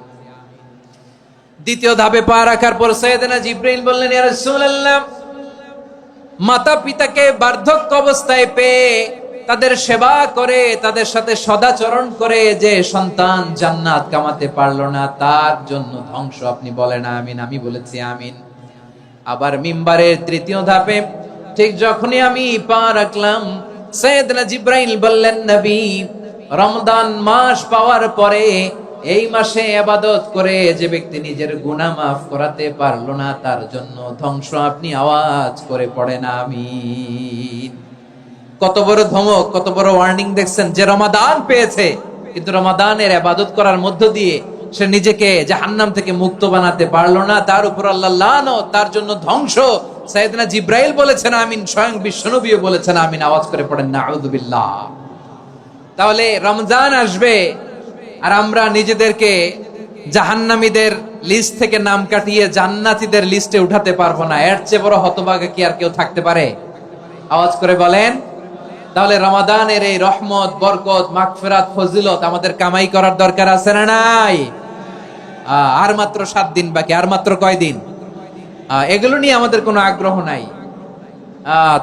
দ্বিতীয় ধাপে পা রাখার পর সাইয়েদনা জিবরিল বললেন, ইয়া রাসূলুল্লাহ, মাতা পিতাকে বার্ধক্য অবস্থায় পেয়ে তাদের সেবা করে, তাদের সাথে সদাচরণ করে যে সন্তান জান্নাত কামাতে পারলো না তার জন্য ধ্বংস। আপনি বলেন আমিন। আমি বলেছি আমিন। আবার মিম্বারের তৃতীয় ধাপে ঠিক যখনই আমি পা রাখলাম, সাইয়েদনা জিবরাইল বললেন, নবী, রমজান মাস পাওয়ার পরে এই মাসে ইবাদত করে যে ব্যক্তি নিজের গুনাহ মাফ করাতে পারলো না তার জন্য ধ্বংস। আপনি আওয়াজ করে পড়েন আমিন। কত বড় ধমক, কত বড় ওয়ার্নিং দেখছেন। যে রমাদান পেয়েছে কিন্তু রমাদানের ইবাদত করার মধ্য দিয়ে সে নিজেকে জাহান্নাম থেকে মুক্ত বানাতে পারলো না, তার উপর আল্লাহ লানত, তার জন্য ধ্বংস। সাইয়েদনা জিবরাইল বলেছেন আমিন, স্বয়ং বিশ্বনবীও বলেছেন আমিন। আওয়াজ করে পড়েন নাউযু বিল্লাহ। তাহলে রমজান আসবে আর আমরা নিজেদেরকে জাহান্নামীদের লিস্ট থেকে নাম কাটিয়ে জান্নাতীদের লিস্টে উঠাতে পারবো না। এর চেয়ে বড় হতভাগা কি আর কেউ থাকতে পারে? আওয়াজ করে বলেন। তাহলে রমাদানের এই রহমত, বরকত, মাগফিরাত, ফজিলত আমাদের কামাই করার দরকার আছে না নাই? আর মাত্র 7 দিন বাকি। আর মাত্র কয় দিন? এগুলো নিয়ে আমাদের কোনো আগ্রহ নাই।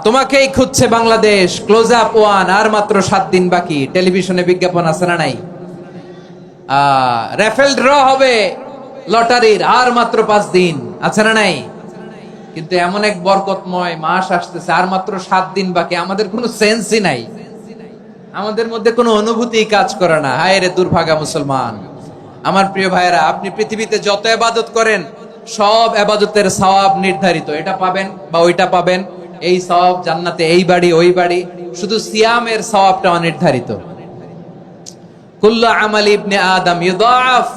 তোমাকেই খুঁজছে বাংলাদেশ, ক্লোজ আপ 1, আর মাত্র 7 দিন বাকি। টেলিভিশনে বিজ্ঞাপন আছে না নাই? রেফেল ড্র হবে লটারির, আর মাত্র 5 দিন, আছে না নাই? কিন্তু এমন এক বরকতময় মাস আসতেছে, আর মাত্র 7 দিন বাকি। আমাদের কোনো সেন্সই নাই, আমাদের মধ্যে কোনো অনুভূতি কাজ করে না। হায় রে দুর্ভাগা মুসলমান। আমার প্রিয় ভাইয়েরা, আপনি পৃথিবীতে যত ইবাদত করেন সব ইবাদতের সওয়াব নির্ধারিত। এটা পাবেন বা ওইটা পাবেন, এই সওয়াব জান্নাতে, এই বাড়ি ওই বাড়ি। শুধু সিয়ামের সওয়াবটা অনির্ধারিত। কুল্লু আমালি ইবনে আদম ইউদাআফ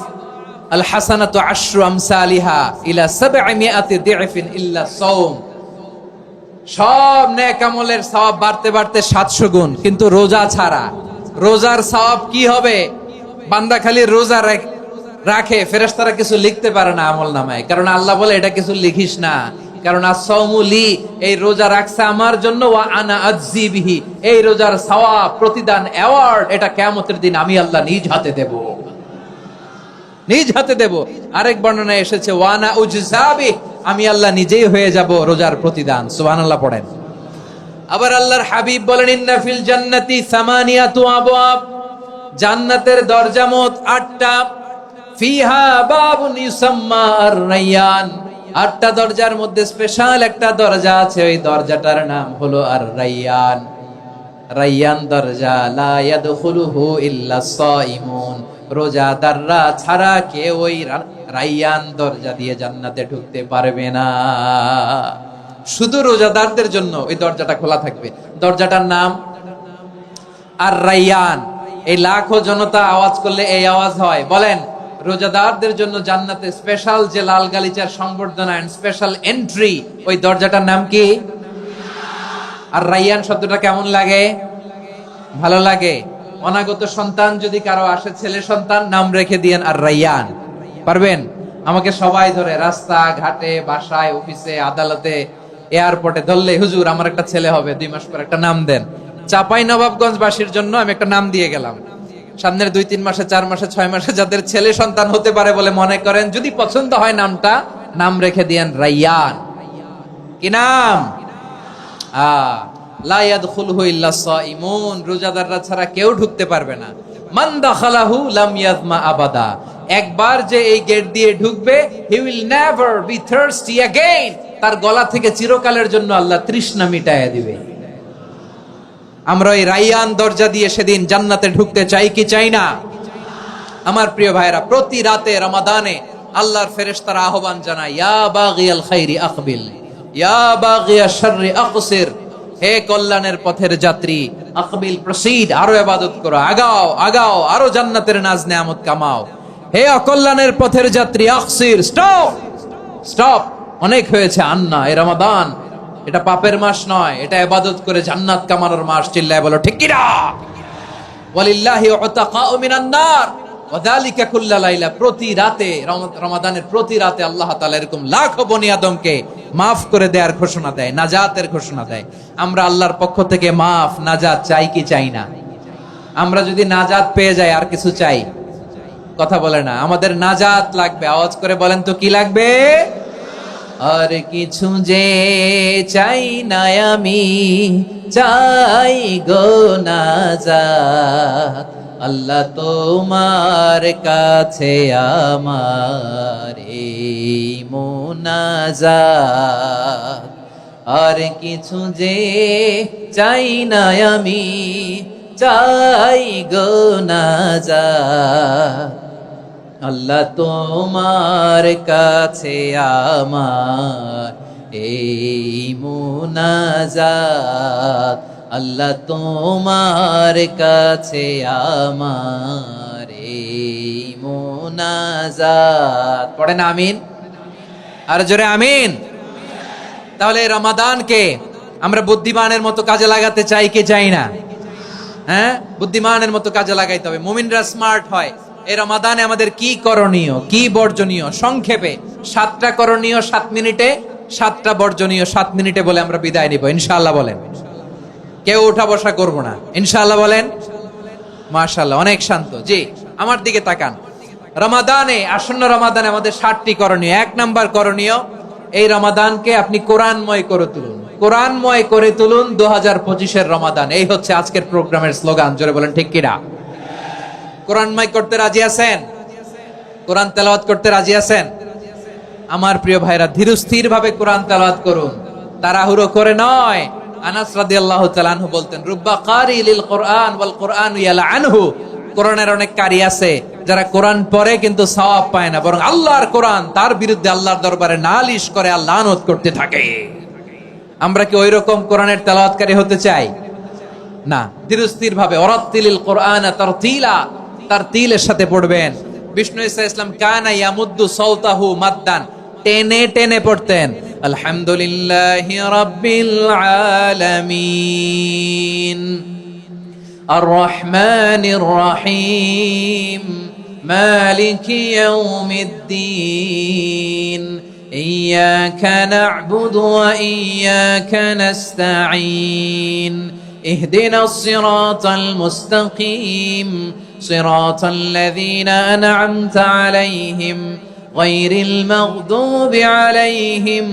আল হাসানাতু আশরু আমসালিহা ইলা 700 দি'ফিন ইল্লা সাওম। সব নেক আমলের সওয়াব বাড়তে বাড়তে 700 গুণ, কিন্তু রোজা ছাড়া। রোজার সওয়াব কি হবে? বান্দা খালি রোজা রাখে, ফেরেশতারা কিছু লিখতে পারে না আমলনামায়, কারণ আল্লাহ বলে এটা কিছু লিখিস না, কারণ as-সাওমু লি, এই রোজা রাখছে আমার জন্য, ওয়া আনা আজজি বিহি, এই রোজার সওয়াব, প্রতিদান, অ্যাওয়ার্ড এটা কিয়ামতের দিন আমি আল্লাহ নিজ হাতে দেব, নিজ হাতে দেব। আরেক বর্ণনায় এসেছে ওয়া আনা উজজাবি, আমি আল্লাহ নিজেই হয়ে যাব রোজার প্রতিদান। সুবহানাল্লাহ পড়েন। আবার আল্লাহর হাবিব বলেন, ইন্না ফিল জান্নাতি সামানিয়াতু আবওয়াব, জান্নাতের দরজা মোট 8টা। ফিহা বাবুন ইউসাম্মা আর-রায়্যান, 8টা দরজার মধ্যে স্পেশাল একটা দরজা আছে, ওই দরজাটার নাম হলো আর-রায়্যান। রায়্যান দরজা, লা ইয়াদখুলুহু ইল্লা সাইমুন, রোজাদাররা ছাড়া কেউ ওই রায়্যান দরজা দিয়ে জান্নাতে ঢুকতে পারবে না। শুধু রোজাদারদের জন্য ওই দরজাটা খোলা থাকবে। দরজাটার নাম আর-রায়্যান। এই লাখো জনতা আওয়াজ করলে এই আওয়াজ হয়। বলেন, রোজাদারদের জন্য জান্নাতে স্পেশাল যে লাল গালিচার সংবর্ধনা এন্ড স্পেশাল এন্ট্রি, ওই দরজাটার নাম কি? আর-রায়্যান শব্দটা কেমন লাগে? ভালো লাগে। অনাগত সন্তান যদি কারো আসে, ছেলে সন্তান, নাম রেখে দিয়েন আর-রায়্যান। পারবেন? আমাকে সবাই ধরে রাস্তা ঘাটে, বাসায়, অফিসে, আদালতে, এয়ারপোর্টে ধরলে, হুজুর আমার একটা ছেলে হবে 2 মাস পর, একটা নাম দেন। চাপাই নবাবগঞ্জ বাসীর জন্য আমি একটা নাম দিয়ে গেলাম। সামনের 2-3 মাসে, 4 মাসে, 6 মাসে যাদের ছেলে সন্তান হতে পারে বলে মনে করেন, যদি পছন্দ হয় নামটা, নাম রেখে দিয়েন রায়্যান। কি নাম? লা ইয়াদখুলহু ইল্লা সাইমুন, রোজাদাররা ছাড়া কেউ ঢুকতে পারবে না। মান দাখালাহু লাম ইয়াজমা আবাদা, একবার যে এই গেট দিয়ে ঢুকবে, he will never be thirsty again, তার গলা থেকে চিরকালের জন্য আল্লাহ তৃষ্ণা মিটাইয়া দিবে। আমরা এই রায়্যান দরজা দিয়ে সেদিন জান্নাতে ঢুকতে চাই কি চাই না? আমার প্রিয় ভাইরা, প্রতি রাতে রমাদানে আল্লাহর ফেরেশতারা আহ্বান জানায়, ইয়া বাগিয়াল খাইরি আকবিল, ইয়া বাগিয়াশ শাররি আকসির, হে কল্যাণের পথের যাত্রী, আকবিল প্রসিড, আরো ইবাদত করো, আগাও আগাও, আরো জান্নাতের নাজ নেয়ামত কামাও। হে অকল্যাণের পথের যাত্রী, আকসির, স্টপ স্টপ, অনেক হয়েছে। আন্না, এ রমাদান, এটা পাপের মাস নয়, এটা ইবাদত করে জান্নাত কামানোর মাস। চিল্লায় বলো ঠিক কিনা? ওয়ালিল্লাহি উতাকাউ মিনান নার ওয়া যালিকা কুল্লা লাইলা, প্রতি রাতে, রমাদানের প্রতি রাতে আল্লাহ তাআলা এরকম লাখো বনি আদমকে মাফ করে দেওয়ার ঘোষণা দেয়, নাজাতের ঘোষণা দেয়। আমরা আল্লাহর পক্ষ থেকে মাফ, নাজাত চাই কি চাই না? আমরা যদি নাজাত পেয়ে যাই আর কিছু চাই? কথা বলে না। আমাদের নাজাত লাগবে। আওয়াজ করে বলেন তো কি লাগবে? আর কিছু যে চাই না আমি, চাই গো নাজাত, আল্লাহ তোমার কাছে আমার এই মুনাজাত। আর কিছু যে চাই না আমি, চাই গো নাজাত, আল্লাহ তোমার কাছে আমার এই মুনাজাত, আল্লাহ তোমার কাছে আমার এই মুনাজাত। পড়েন আমিন, আর জোরে আমিন। তাহলে রমাদানকে আমরা বুদ্ধিমানের মতো কাজে লাগাতে চাই কি চাই না? হ্যাঁ, বুদ্ধিমানের মতো কাজে লাগাইতে হবে। মুমিনরা স্মার্ট হয়। এই রমাদানে আমাদের কি করণীয়, কি বর্জনীয়, সংক্ষেপে 7টা করণীয় 7 মিনিটে, 7টা বর্জনীয় 7 মিনিটে বলে আমরা বিদায় নিব ইনশাআল্লাহ। বলেন, কেউ উঠা বসা করব না ইনশাআল্লাহ। বলেন মাশাআল্লাহ, অনেক শান্ত। জি, আমার দিকে তাকান। রমাদানে, আসন্ন রমাদানে আমাদের 7টি করণীয়। 1 নাম্বার করণীয়, এই রমাদানকে আপনি কোরআনময় করে তুলুন। কোরআনময় করে তুলুন 2025-এর রমাদান। এই হচ্ছে আজকের প্রোগ্রামের স্লোগান। জোরে বলেন ঠিক কিনা? কোরআনময় করতে রাজি আছেন? কোরআন তেলাওয়াত করতে রাজি আছেন? আমার প্রিয় ভাইরা, ধীরস্থির ভাবে কোরআন তেলাওয়াত করুন, তাড়াহুড়ো করে নয়। আনাস রাদিয়াল্লাহু তাআলা আনহু বলতেন, রুব্বা কারি লিল কোরআন ওয়াল কোরআন ইয়ালআনহু, কোরআনের অনেক কারি আছে যারা কোরআন পড়ে কিন্তু সওয়াব পায় না, বরং আল্লাহর কোরআন তার বিরুদ্ধে আল্লাহর দরবারে নালিশ করে আর লানত করতে থাকে। আমরা কি ওইরকম কোরআনের তেলাওয়াতকারী হতে চাই? না। ধীরস্থির ভাবে, ওয়ারাত্তিলিল কোরআন তারতিলা, তারতিলের সাথে পড়বেন। বিষ্ণু ঈসা ইসলাম কানা ইয়ামুদ্দু সাওতাহু মাদ্দান, টেনে টেনে পড়তেন। আলহামদুলিল্লাহি রাব্বিল আলামিন আর রহমানির রহিম মালিকি ইয়াউমিদ্দিন ইয়্যাকা না'বুদু ওয়া ইয়্যাকা নাস্তাঈন ইহদিনাস সিরাতাল মুস্তাকিম সিরাতাল লাযীনা আন'আমতা আলাইহিম গায়রিল মাগদুবি আলাইহিম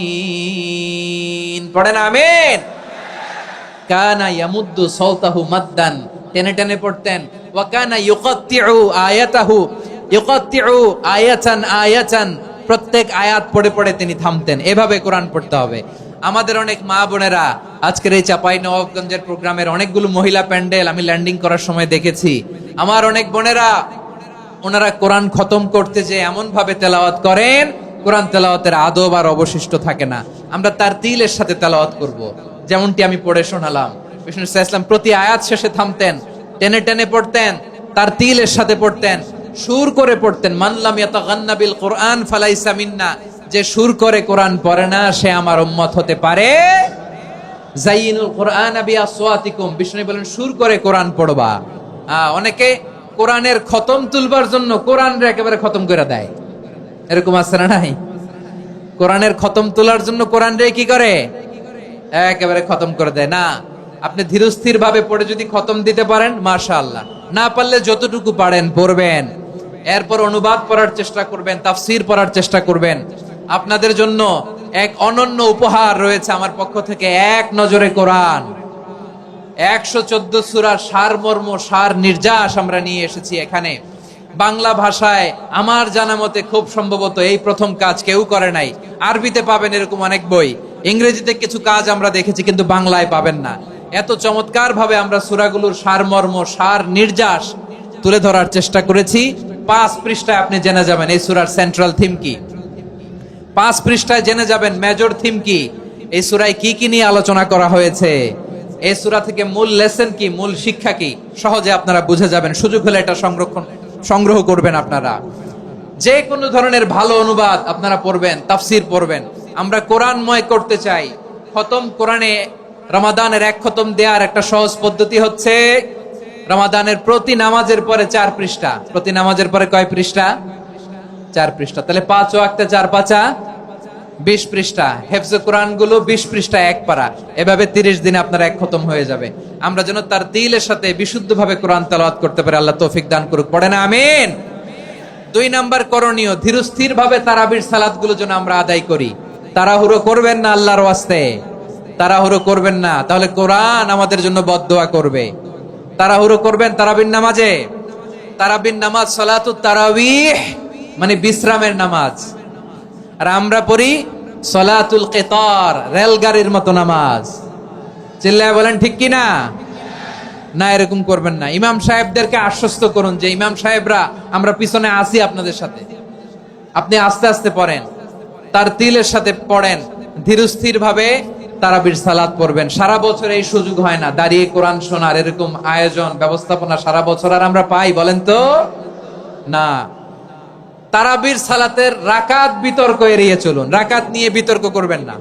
ওয়ালাদ-দাল্লিন। পড়েন আমিন। কানা ইয়ামুদ্দু সাওতাহু মাদ্দান, টেনে টেনে পড়তেন। ওয়া কানা ইউকাত্তিউ আয়াতাহু, ইউকাত্তিউ আয়াতান আয়াতান, প্রত্যেক আয়াত পড়ে পড়ে তিনি থামতেন। এভাবে কোরআন পড়তে হবে। আমাদের অনেক মা বোনেরা আজকের এই চাঁপাইনবাবগঞ্জের প্রোগ্রামের অনেকগুলো মহিলা প্যান্ডেল আমি ল্যান্ডিং করার সময় দেখেছি। আমার অনেক বোনেরা, ওনারা কোরআন খতম করতে যে এমন ভাবে তেলাওয়াত করেন, কোরআন তেলাওয়াতের আদব আর অবশিষ্ট থাকে না। আমরা তারতিলের সাথে তেলাওয়াত করব, যেমনটি আমি পড়ে শোনালাম। বিষ্ণু ইসলাম প্রতি আয়াত শেষে থামতেন, টেনে টেনে পড়তেন, তারতিলের সাথে পড়তেন, সুর করে পড়তেন। মান লাম ইয়াতাগান্না বিল কোরআন ফালাইসা মিন্না, যে সুর করে কোরআন পড়ে না সে আমার উম্মত হতে পারে। যাইনুল কোরআন বিআসওয়াতিকুম, বিষ্ণু বলেন সুর করে কোরআন পড়বা। অনেকে কোরআনের খতম তুলবার জন্য কোরআনরে একেবারে খতম করে দেয়, এরকম আছে না নাই? কোরআনের খতম তোলার জন্য কোরআনরে কি করে? একেবারে খতম করে দেয়। না, আপনি ধীরস্থির ভাবে পড়ে যদি খতম দিতে পারেন মাশাআল্লাহ, না পারলে যতটুকু পারেন পড়বেন। এরপর অনুবাদ পড়ার চেষ্টা করবেন, তাফসীর পড়ার চেষ্টা করবেন। আপনাদের জন্য এক অনন্য উপহার রয়েছে আমার পক্ষ থেকে, এক নজরে কোরআন। 114 সূরার সারমর্ম, সার নির্যাস আমরা নিয়ে এসেছি এখানে বাংলা ভাষায়। আমার জানা মতে খুব সম্ভবত এই প্রথম কাজ কেউ করে নাই। আরবিতে পাবেন এরকম অনেক বই, ইংরেজিতে কিছু কাজ আমরা দেখেছি, কিন্তু বাংলায় পাবেন না। এত চমৎকার ভাবে আমরা সূরাগুলোর সারমর্ম, সার নির্যাস তুলে ধরার চেষ্টা করেছি। 5 পৃষ্ঠায় আপনি জেনে যাবেন এই সূরার সেন্ট্রাল থিম কি। 5 পৃষ্ঠায় জেনে যাবেন মেজর থিম কি, এই সূরায় কি কি নিয়ে আলোচনা করা হয়েছে, এই সূরা থেকে মূল লেসন কি, মূল শিক্ষা কি, সহজে আপনারা বুঝে যাবেন। সুযোগ হলে এটা সংগ্রহ করবেন। আপনারা যে কোনো ধরনের ভালো অনুবাদ আপনারা পড়বেন, তাফসির পড়বেন। আমরা কোরআনময় করতে চাই। খতম কোরআনে রমাদানের 1 খতম দেওয়ার একটা সহজ পদ্ধতি হচ্ছে রমাদানের প্রতি নামাজের পরে 4 পৃষ্ঠা। প্রতি নামাজের পরে কয় পৃষ্ঠা? 4 পৃষ্ঠা। তাহলে 5 ওয়াক্তে 4 পাঁচা 20 পৃষ্ঠা। হেফজে কোরআন গুলো 20 পৃষ্ঠা 1 পারা। এভাবে 30 দিনে আপনার 1 খতম হয়ে যাবে। আমরা যেন তার দিলের সাথে বিশুদ্ধভাবে কোরআন তেলাওয়াত করতে পারি, আল্লাহ তৌফিক দান করুক। পড়ে না আমিন। 2 নাম্বার করণীয়, ধীরস্থির ভাবে তারাবির সালাত গুলো যেন আমরা আদায় করি। তাড়াহুড়ো করবেন না, আল্লাহর ওয়াস্তে তাড়াহুড়ো করবেন না, তাহলে কোরআন আমাদের জন্য বদদোয়া করবে। তাড়াহুড়ো করবেন তারাবির নামাজে। তারাবির নামাজ সালাতুত তারাবিহ মানে বিশ্রামের নামাজ। আর আমরা পড়ি সালাতুল কিতার, রেলগাড়ির মতো নামাজ। চিল্লায় বলেন ঠিক কি না? না, এরকম করবেন না। ইমাম সাহেবদেরকে আশ্বস্ত করুন যে ইমাম সাহেবরা আমরা পিছনে আসি আপনাদের সাথে, আপনি আস্তে আস্তে পড়েন, তার তিলের সাথে পড়েন, ধীরস্থির ভাবে তারাবির সালাত পড়বেন। সারা বছর এই সুযোগ হয় না দাঁড়িয়ে কোরআন শোনার, এরকম আয়োজন ব্যবস্থাপনা সারা বছর আর আমরা পাই বলেন তো? না। তারাবির সালাতের রাকাত বিতর্ক এড়িয়ে চলুন। রাকাত নিয়ে বিতর্ক করবেন না।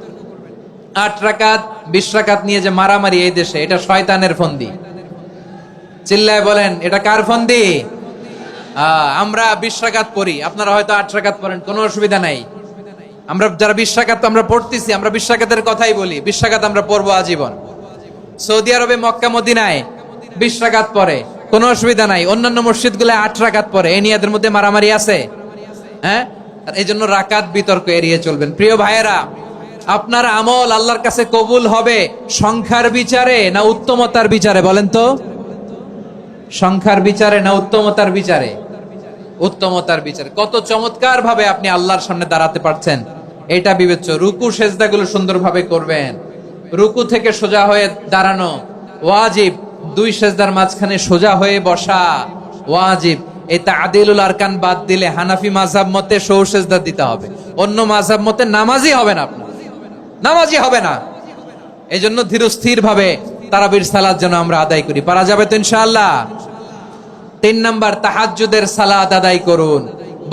8 রাকাত 20 রাকাত নিয়ে যে মারামারি এই দেশে, এটা শয়তানের ফন্দি। চিল্লায় বলেন এটা কার ফন্দি? আমরা 20 রাকাত পড়ি, আপনারা হয়তো 8 রাকাত পড়েন, কোনো অসুবিধা নাই। আমরা যারা 20 রাকাত আমরা পড়তেছি, আমরা 20 রাকাতের কথাই বলি। 20 রাকাত আমরা পড়বো আজীবন। সৌদি আরবে মক্কা মদিনায় 20 রাকাত পড়ে, কোনো অসুবিধা নাই। অন্যান্য মসজিদ গুলো 8 রাকাত পড়ে। এই নিয়ে এদের মধ্যে মারামারি আছে? হ্যাঁ, এই জন্য রাকাত বিতর্ক এড়িয়ে চলবেন। প্রিয় ভাইয়েরা, আপনার আমল আল্লাহর কাছে কবুল হবে সংখ্যার বিচারে না উত্তমতার বিচারে বলেন তো? সংখ্যার বিচারে না উত্তমতার বিচারে? উত্তমতার বিচারে। কত চমৎকার ভাবে আপনি আল্লাহর সামনে দাঁড়াতে পারছেন এটা বিবেচ্য। রুকু সেজদাগুলো সুন্দরভাবে করবেন। রুকু থেকে সোজা হয়ে দাঁড়ানো ওয়াজিব। 2 সেজদার মাঝখানে সোজা হয়ে বসা ওয়াজিব। এই তাদিলুল আরকান বাদ দিলে হানাফি মাযহাব মতে সৌ সেজদা দিতে হবে। অন্য মাযহাব মতে নামাজই হবে না, আপনার নামাজই হবে না। এই জন্য ধীরস্থির ভাবে তারাবির সালাত যেন আমরা আদায় করি। পারা যাবে তো ইনশাআল্লাহ? 3 নাম্বার, তাহাজ্জুদের সালাত আদায় করুন।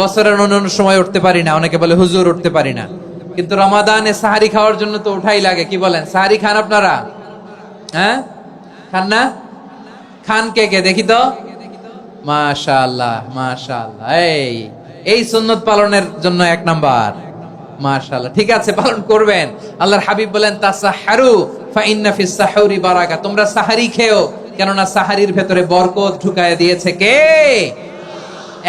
বছরের অন্যান্য সময় উঠতে পারি না, অনেকে বলে হুজুর উঠতে পারি না, কিন্তু রমাদানে সাহারি খাওয়ার জন্য তো উঠাই লাগে। কি বলেন, সাহারি খান আপনারা? হ্যাঁ, খান না? খান কে কে দেখি তো? মাশাআল্লাহ মাশাআল্লাহ। এই সুন্নত পালনের জন্য 1 নাম্বার। মাশাআল্লাহ, ঠিক আছে, পালন করবেন। আল্লাহর হাবিব বলেন তাসাহহারু ফা ইন্না ফিস সাহুরি বারাকা। তোমরা সাহারি খেও, কেননা সাহারির ভেতরে বরকত ঢুকায় দিয়েছে কে?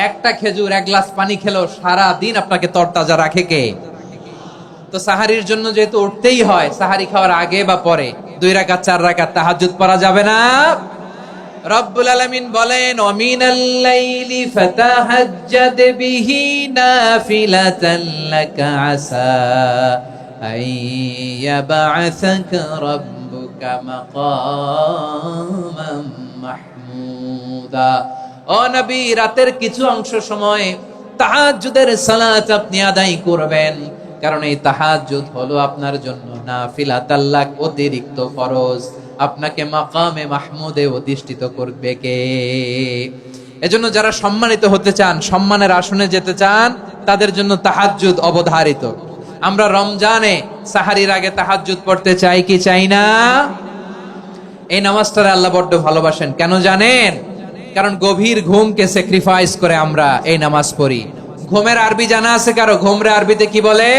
একটা খেজুর 1 গ্লাস পানি খেলেও সারা দিন আপনাকে তরতাজা রাখে কে? তো সাহারির জন্য যেহেতু উঠতেই হয়, সাহারি খাওয়ার আগে বা পরে 2 রাকাত 4 রাকাত তাহাজ্জুদ পড়া যাবে না? রব্বুল আলামিন বলেন ওয়ামিনাল লাইলি ফাতাহাজ্জাদ বিহি নাফিলাতান লাকা আসা আইয়াবআসাকা রাব্বুকা মাকামান মাহমুদা। ও নবী, রাতের কিছু অংশ সময় তাহাজ্জুদের সালাত আপনি আদায় করবেন, কারণ এই তাহাজ্জুদ হলো আপনার জন্য নাফিলাতাল লাক, অতিরিক্ত ফরজ। আপনাকে মাকামে মাহমুদে অধিষ্ঠিত করবে কে? এজন্য যারা সম্মানিত হতে চান, সম্মানের আসনে যেতে চান, তাদের জন্য তাহাজ্জুদ অবধারিত। আমরা রমজানে সাহারির আগে তাহাজ্জুদ পড়তে চাই কি চাই না? এই নামাজটারে আল্লাহ বড্ড ভালোবাসেন। কেন জানেন? কারণ গভীর ঘুমকে স্যাক্রিফাইস করে আমরা এই নামাজ পড়ি। ঘুমের আরবি জানা আছে কারো? ঘুমরে আরবিতে কি বলে?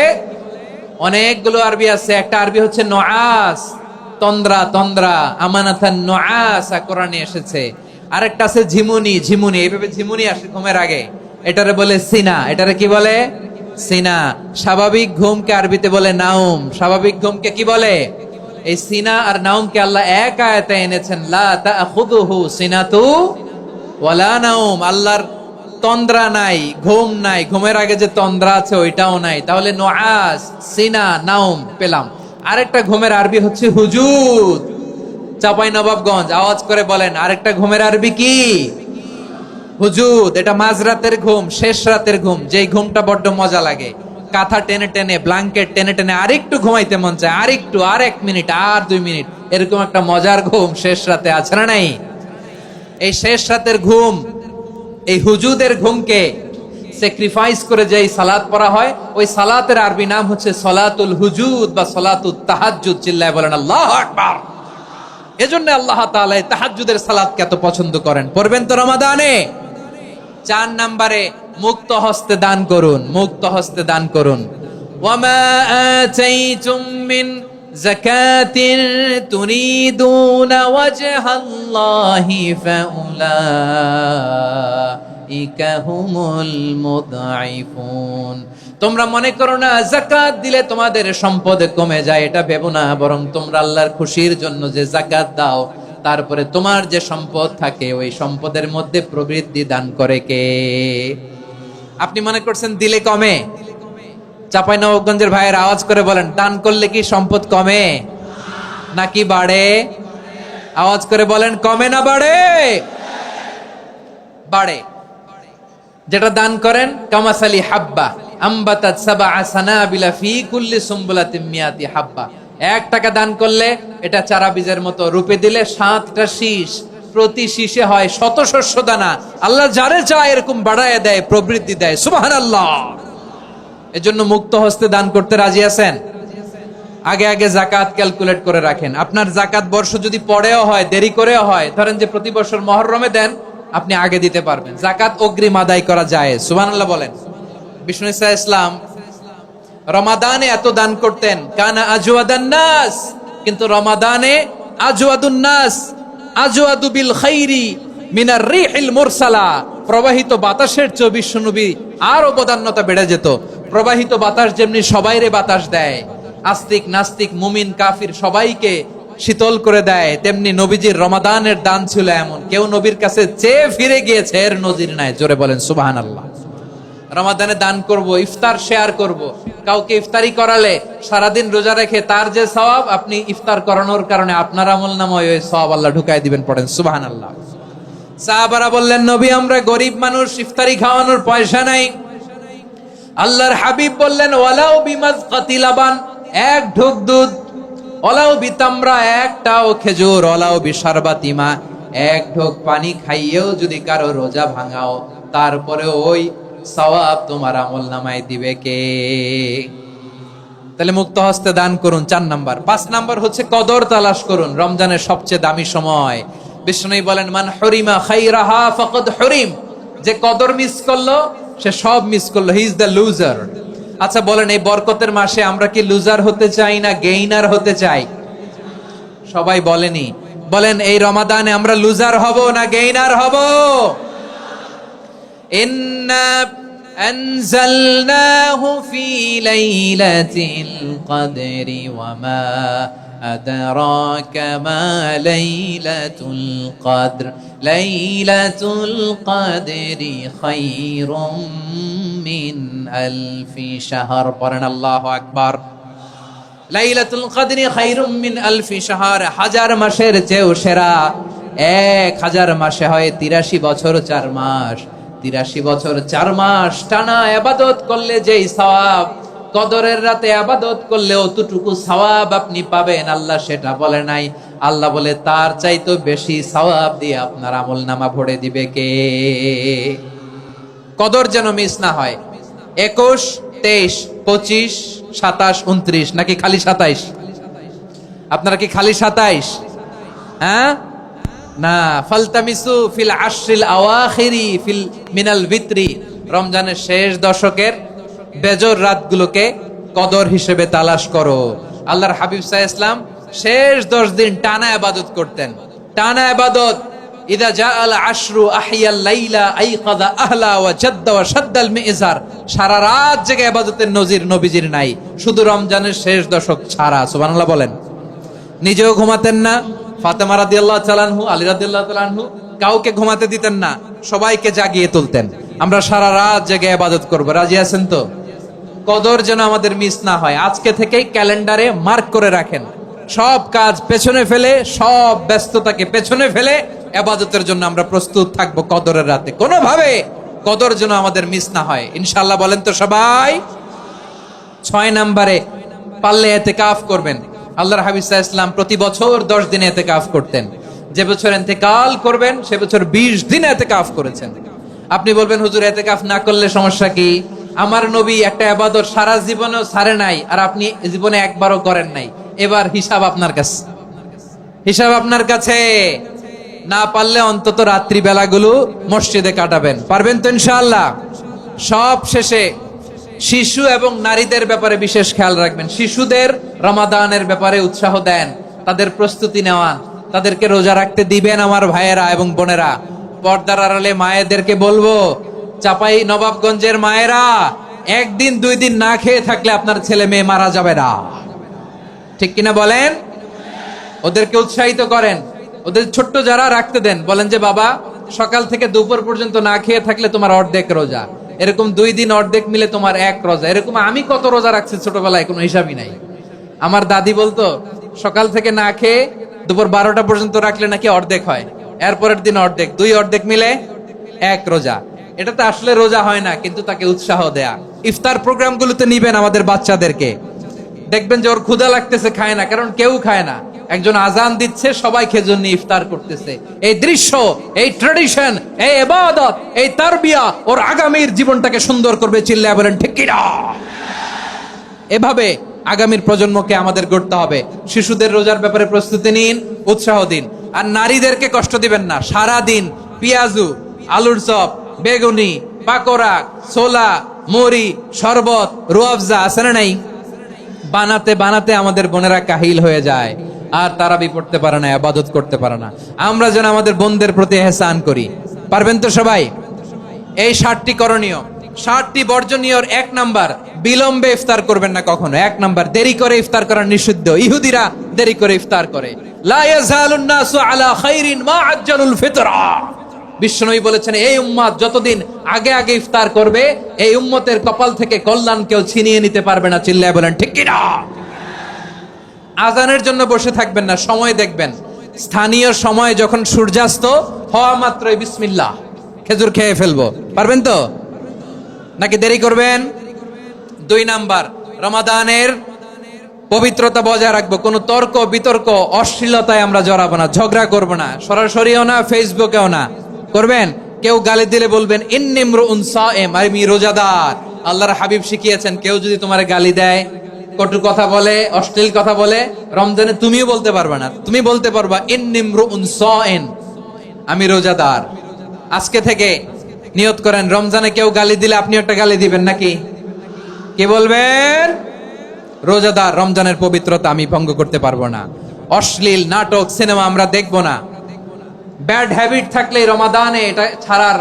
অনেকগুলো আরবি আছে। একটা আরবি হচ্ছে নুআস, তন্দ্রা, তন্দ্রা, আমানাতান নুআসা কোরআনে এসেছে। আরেকটা আছে ঝিমুনি, ঝিমুনি, এইভাবে ঝিমুনি আসে ঘুমের আগে, এটারে বলে সিনা। এটারে কি বলে? সিনা। স্বাভাবিক ঘুমকে আরবিতে বলে নাউম। স্বাভাবিক ঘুমকে কি বলে? এই সিনা আর নাউমকে আল্লাহ এক আয়াতে এনেছেন, লা তাখুযুহু সিনাতু ওয়ালা নাউম। আল্লাহর তন্দ্রা নাই, ঘুম নাই। ঘুমের আগে যে তন্দ্রা আছে ওইটাও নাই। তাহলে নুআস, সিনা, নাউম পেলাম। আরেকটা ঘুমের আরবি হচ্ছে হুজুদ। চাঁপাইনবাবগঞ্জ, আওয়াজ করে বলেন আরেকটা ঘুমের আরবি কি? হুজুদ। এটা মাঝরাতের ঘুম, শেষ রাতের ঘুম, যেই ঘুমটা বড্ড মজা লাগে। কাঁথা টেনে টেনে, ব্ল্যাঙ্কেট টেনে টেনে আরেকটু ঘুমাইতে মন চায়, আরেকটু, আর 1 মিনিট, আর 2 মিনিট, এরকম একটা মজার ঘুম শেষ রাতে আছে না নাই? এই শেষ রাতের ঘুম, এই হুজুদের ঘুমকে স্যাক্রিফাইস করে যে সালাত পড়া হয়, ওই সালাতের আরবি নাম হচ্ছে সলাতুল হুজুদ বা সলাতুত তাহাজ্জুদ। চিল্লায় বলেন আল্লাহু আকবার। এজন্য আল্লাহ তাআলা তাহাজ্জুদের সালাতকে এত পছন্দ করেন। পড়বেন তো রমাদানে। 4 নম্বরে মুক্ত হস্তে দান করুন, মুক্ত হস্তে দান করুন। ওয়ামা আতাইতুম মিন যাকাতিন তুরিদুনা ওয়াজহাল্লাহি ফাউলাইকা হুমুল মুদঈফুন। তোমরা মনে করো না যাকাত দিলে তোমাদের সম্পদ কমে যায়, এটা ভেবো না, বরং তোমরা আল্লাহর খুশির জন্য যে যাকাত দাও, তারপরে তোমার যে সম্পদ থাকে ওই সম্পদের মধ্যে প্রবৃদ্ধি দান করে কে? আপনি মনে করছেন দিলে কমে? চাঁপাইনবাবগঞ্জের ভাইয়ের আওয়াজ করে বলেন, দান করলে কি সম্পদ কমে নাকি বাড়ে? আওয়াজ করে বলেন, কমে না বাড়ে? বাড়ে। যেটা দান করেন, কামাসালি হাব্বা আম্বাতাত সাবআ সানাবিলা ফি কুল্লি সুমবুলাতিন মিয়াতি হাব্বা। 1 টাকা দান করলে এটা চারা বীজের মতো, রূপে দিলে 7টা শীষ, প্রতি শীষে হয় 100 শস্য দানা। আল্লাহ যারে চায় এরকম বাড়ায় দেয়, প্রবৃদ্ধি দেয়। সুবহানাল্লাহ। এজন্য মুক্ত হস্তে দান করতে রাজি আছেন? আগে আগে যাকাত ক্যালকুলেট করে রাখেন। আপনার যাকাত বর্ষ যদি পরেও হয়, দেরি করেও হয়, ধরেন যে প্রতি বছর মুহররমে দেন, আপনি আগে দিতে পারবেন। যাকাত অগ্রিম আদায় করা যায়। সুবহানাল্লাহ বলেন। বিষ্ণু ইসা ইসলাম রমাদানে এত দান করতেন, কানা আজওয়াদান নাস, কিন্তু রমাদানে আজওয়াদুন নাস আজওয়াদু বিল খাইরি মিনার রিহিল মুরসালা। প্রবাহিত বাতাসের চেয়ে বিশ্বনবী আর অবদান্যতা বেড়ে যেত। প্রবাহিত বাতাস যেমনি সবাইরে বাতাস দেয়, আস্তিক নাস্তিক মুমিন কাফির সবাইকে শীতল করে দেয়, তেমনি নবীজির রমাদানের দান ছিল এমন, কেউ নবীর কাছে চেয়ে ফিরে গিয়েছে এর নজির নাই। জোরে বলেন সুবহানাল্লাহ। রমাদানে দান করব, ইফতার শেয়ার করব। কাউকে ইফতারি করালে সারাদিন রোজা রেখে তার যে সওয়াব, আপনি ইফতার করানোর কারণে আপনার আমলনামায় ওই সওয়াব আল্লাহ ঢুকায় দিবেন। পড়েন সুবহানাল্লাহ। সাহাবারা বললেন, নবী আমরা গরিব মানুষ, ইফতারি খাওয়ানোর পয়সা নাই। আল্লাহর হাবিব বললেন, ওয়ালাউ বিমাজকাতি লাবান, 1 ঢোক দুধ, ওয়ালাউ বিতামরা, 1টাও খেজুর, ওয়ালাউ বিশারবাতি মা, 1 ঢোক পানি খাইয়েও যদি কারো রোজা ভাঙাও, তারপরে ওই সওয়াব তোমার আমলনামায় দিবে কে? তাহলে মুক্ত হস্তে দান করুন, 4 নাম্বার। 5 নাম্বার হচ্ছে কদর তালাশ করুন। রমজানের সবচেয়ে দামি সময়। বিষ্ণু বলেন, মান হুরিমা খাইরাহা ফাকাদ হুরিম। যে কদর মিস করলো সে সব মিস করলো, হি ইজ দ্য লুজার। আচ্ছা বলেন, এই বরকতের মাসে আমরা কি লুজার হতে চাই না গেইনার হতে চাই? সবাই বলেনি। বলেন, এই রমাদানে আমরা লুজার হব না গেইনার হব? ইন্না আনজালনাহু ফি লাইলাতিল কদরি ওয়া মা আদরাকা মা লাইলাতুল কদর লাইলাতুল কদরি খায়রুম মিন আলফি শাহর। পড়েন আল্লাহু আকবার। লাইলাতুল কদরি খায়রুম মিন আলফি শাহর, 1000 মাসের চেয়েও সেরা। 1000 মাসে হয় 83 বছর 4 মাস। 83 বছর 4 মাস টানা ইবাদত করলে যেই সওয়াব, কদরের রাতে ইবাদত করলে অতটুকু সওয়াব আপনি পাবেন, আল্লাহ সেটা বলে নাই। আল্লাহ বলে তার চাইতে বেশি সওয়াব দিয়ে আপনার আমলনামা ভরে দিবে কে? কদর যেন মিস না হয়। 21, 23, 25, 27, 29 নাকি খালি 27? আপনারা কি খালি 27? হ্যাঁ না, ফালতামিসু ফিল আশরিল আওয়াখিরি ফিল মিনাল ভিতরি। রমজানের শেষ দশকের বেজর রাতগুলোকে কদর হিসেবে তালাশ করো। আল্লাহর হাবিব সাল্লাল্লাহু আলাইহি ওয়াসাল্লাম শেষ 10 দিন টানা ইবাদত করতেন, টানা ইবাদত। ইদা জাআল আশরু আহিয়াল লাইলা আইকাযা আহলা ওয়া জাদ্দা ওয়া শাদ্দাল মিজার। সারা রাত জেগে ইবাদতের নজির নবীজির নাই, শুধু রমজানের শেষ দশক ছাড়া। সুবহানাল্লাহ বলেন। নিজেও ঘুমাতেন না। ফাতেমা রাদিয়াল্লাহু তাআলা আনহু, আলী রাদিয়াল্লাহু তাআলা আনহু কাউকে ঘুমাতে দিতেন না, সবাইকে জাগিয়ে তুলতেন। আমরা সারা রাত জেগে ইবাদত করব। রাজি আছেন তো? কদর যেন আমাদের মিস না হয়। আজকে থেকেই ক্যালেন্ডারে মার্ক করে রাখেন, সব কাজ পেছনে ফেলে, সব ব্যস্ততাকে পেছনে ফেলে ইবাদতের জন্য আমরা প্রস্তুত থাকবো কদরের রাতে। কোনোভাবে কদর যেন আমাদের মিস না হয়, ইনশাআল্লাহ। বলেন তো সবাই। 6 নম্বরে পারলে ইতিকাফ করবেন। আল্লাহর হাবিব সাল্লাল্লাহু আলাইহি ওয়াসাল্লাম প্রতি বছর 10 দিন ইতিকাফ করতেন। যে বছর ইন্তেকাল করবেন সে বছর 20 দিন ইতিকাফ করেছেন। আপনি বলবেন হুজুর ইতিকাফ না করলে সমস্যা কি? আমার নবী একটা ইবাদত সারা জীবনেও ছাড়ে নাই, আর আপনি জীবনে একবারও করেন নাই। এবার হিসাব আপনার কাছে, হিসাব আপনার কাছে। না পারলে অন্তত রাত্রি বেলাগুলো মসজিদে কাটাবেন। পারবেন তো ইনশাআল্লাহ? সব শেষে শিশু এবং নারীদের ব্যাপারে বিশেষ খেয়াল রাখবেন। শিশুদের রমাদানের ব্যাপারে উৎসাহ দেন, তাদের প্রস্তুতি নেওয়ান, তাদেরকে রোজা রাখতে দিবেন। আমার ভাইয়েরা এবং বোনেরা, পর্দার আড়ালে মায়েদেরকে বলবো, চাপাই নবাবগঞ্জের মায়েরা, 1 দিন 2 দিন না খেয়ে থাকলে আপনার ছেলে মেয়ে মারা যাবে না। ঠিক কিনা বলেন? ওদেরকে উৎসাহিত করেন, ওদের ছোট্ট যারা রাখতে দেন, বলেন যে বাবা সকাল থেকে দুপুর পর্যন্ত না খেয়ে থাকলে তোমার অর্ধেক রোজা, এরকম 2 দিন অর্ধেক মিলে তোমার 1 রোজা। এরকম আমি কত রোজা রাখছি ছোটবেলায় কোনো হিসাবই নাই। আমার দাদি বলতো সকাল থেকে না খেয়ে দুপুর 12টা পর্যন্ত রাখলে নাকি অর্ধেক হয়, এরপরের দিন অর্ধেক, 2 অর্ধেক মিলে 1 রোজা। এটা তো আসলে রোজা হয় না, কিন্তু তাকে উৎসাহ দেয়া। ইফতার প্রোগ্রামগুলোতে নিবেন আমাদের বাচ্চাদেরকে, দেখবেন যে ওর ক্ষুধা লাগতেছে, খায় না, কারণ কেউ খায় না। একজন আজান দিচ্ছে, সবাই খেজুর নিয়ে ইফতার করতেছে। এই দৃশ্য, এই ট্র্যাডিশন, এই ইবাদত, এই তারবিয়া ওর আগামীর জীবনটাকে সুন্দর করবে। চিল্লায় বলেন ঠিক কি না? এভাবে আগামীর প্রজন্মকে আমাদের গড়তে হবে। শিশুদের রোজার ব্যাপারে প্রস্তুতি নিন, উৎসাহ দিন। আর নারীদেরকে কষ্ট দিবেন না। সারা দিন পেঁয়াজু, আলুর চপ, বেগুনি, পাকোড়া, ছোলা, মুড়ি, শরবত, রুয়াফজা আছে না নাই, বানাতে বানাতে আমাদের বোনেরা কাহিল হয়ে যায়, আর তারাবি পড়তে পারে না, ইবাদত করতে পারে না। আমরা যেন আমাদের বোনদের প্রতি ইহসান করি। পারবেন তো সবাই? এই 60টি করণীয়, 60টি বর্জনীয়র 1 নাম্বার, বিলম্বে ইফতার করবেন না কখনো। 1 নাম্বার, দেরি করে ইফতার করা নিষিদ্ধ। ইহুদিরা দেরি করে ইফতার করে। লা ইয়াজালুন নাসু আলা খাইরিন মা আজ্জালুল ফিতরা। বিশ্বনবী বলেছেন, এই উম্মত যতদিন আগে আগে ইফতার করবে, এই উম্মতের কপাল থেকে কল্যাণ কেউ ছিনিয়ে নিতে পারবে না। চিল্লায় বলেন ঠিক কি না? আজানের জন্য বসে থাকবেন না, সময় দেখবেন। স্থানীয় সময় যখন সূর্যাস্ত হওয়া মাত্রই বিসমিল্লাহ, খেজুর খেয়ে ফেলবো। পারবেন তো? নাকি দেরি করবেন? 2 নাম্বার, রমাদানের পবিত্রতা বজায় রাখবো। কোনো তর্ক বিতর্ক অশ্লীলতায় আমরা জড়াবো না, ঝগড়া করবো না, সরাসরিও না, ফেসবুকেও না। করবেন? কেউ গালি দিলে বলবেন ইন্নিমরুউন সায়েম, আমি রোজাদার। আল্লাহর হাবিব শিখিয়েছেন, কেউ যদি তোমার গালি দেয়, কটু কথা বলে, অশ্লীল কথা বলে, রমজানে তুমিও বলতে পারবে না। তুমি বলতে পারবা ইন্নিমরুউন সায়েম, আমি রোজাদার। আজকে থেকে নিয়ত করেন, রমজানে কেউ গালি দিলে আপনি একটা গালি দিবেন নাকি? কে বলবেন? রোজাদার। রমজানের পবিত্রতা আমি ভঙ্গ করতে পারবো না। অশ্লীল নাটক, সিনেমা আমরা দেখবো না। ব্যাড হ্যাবিট থাকলে রমাদানে এটা ছাড়ার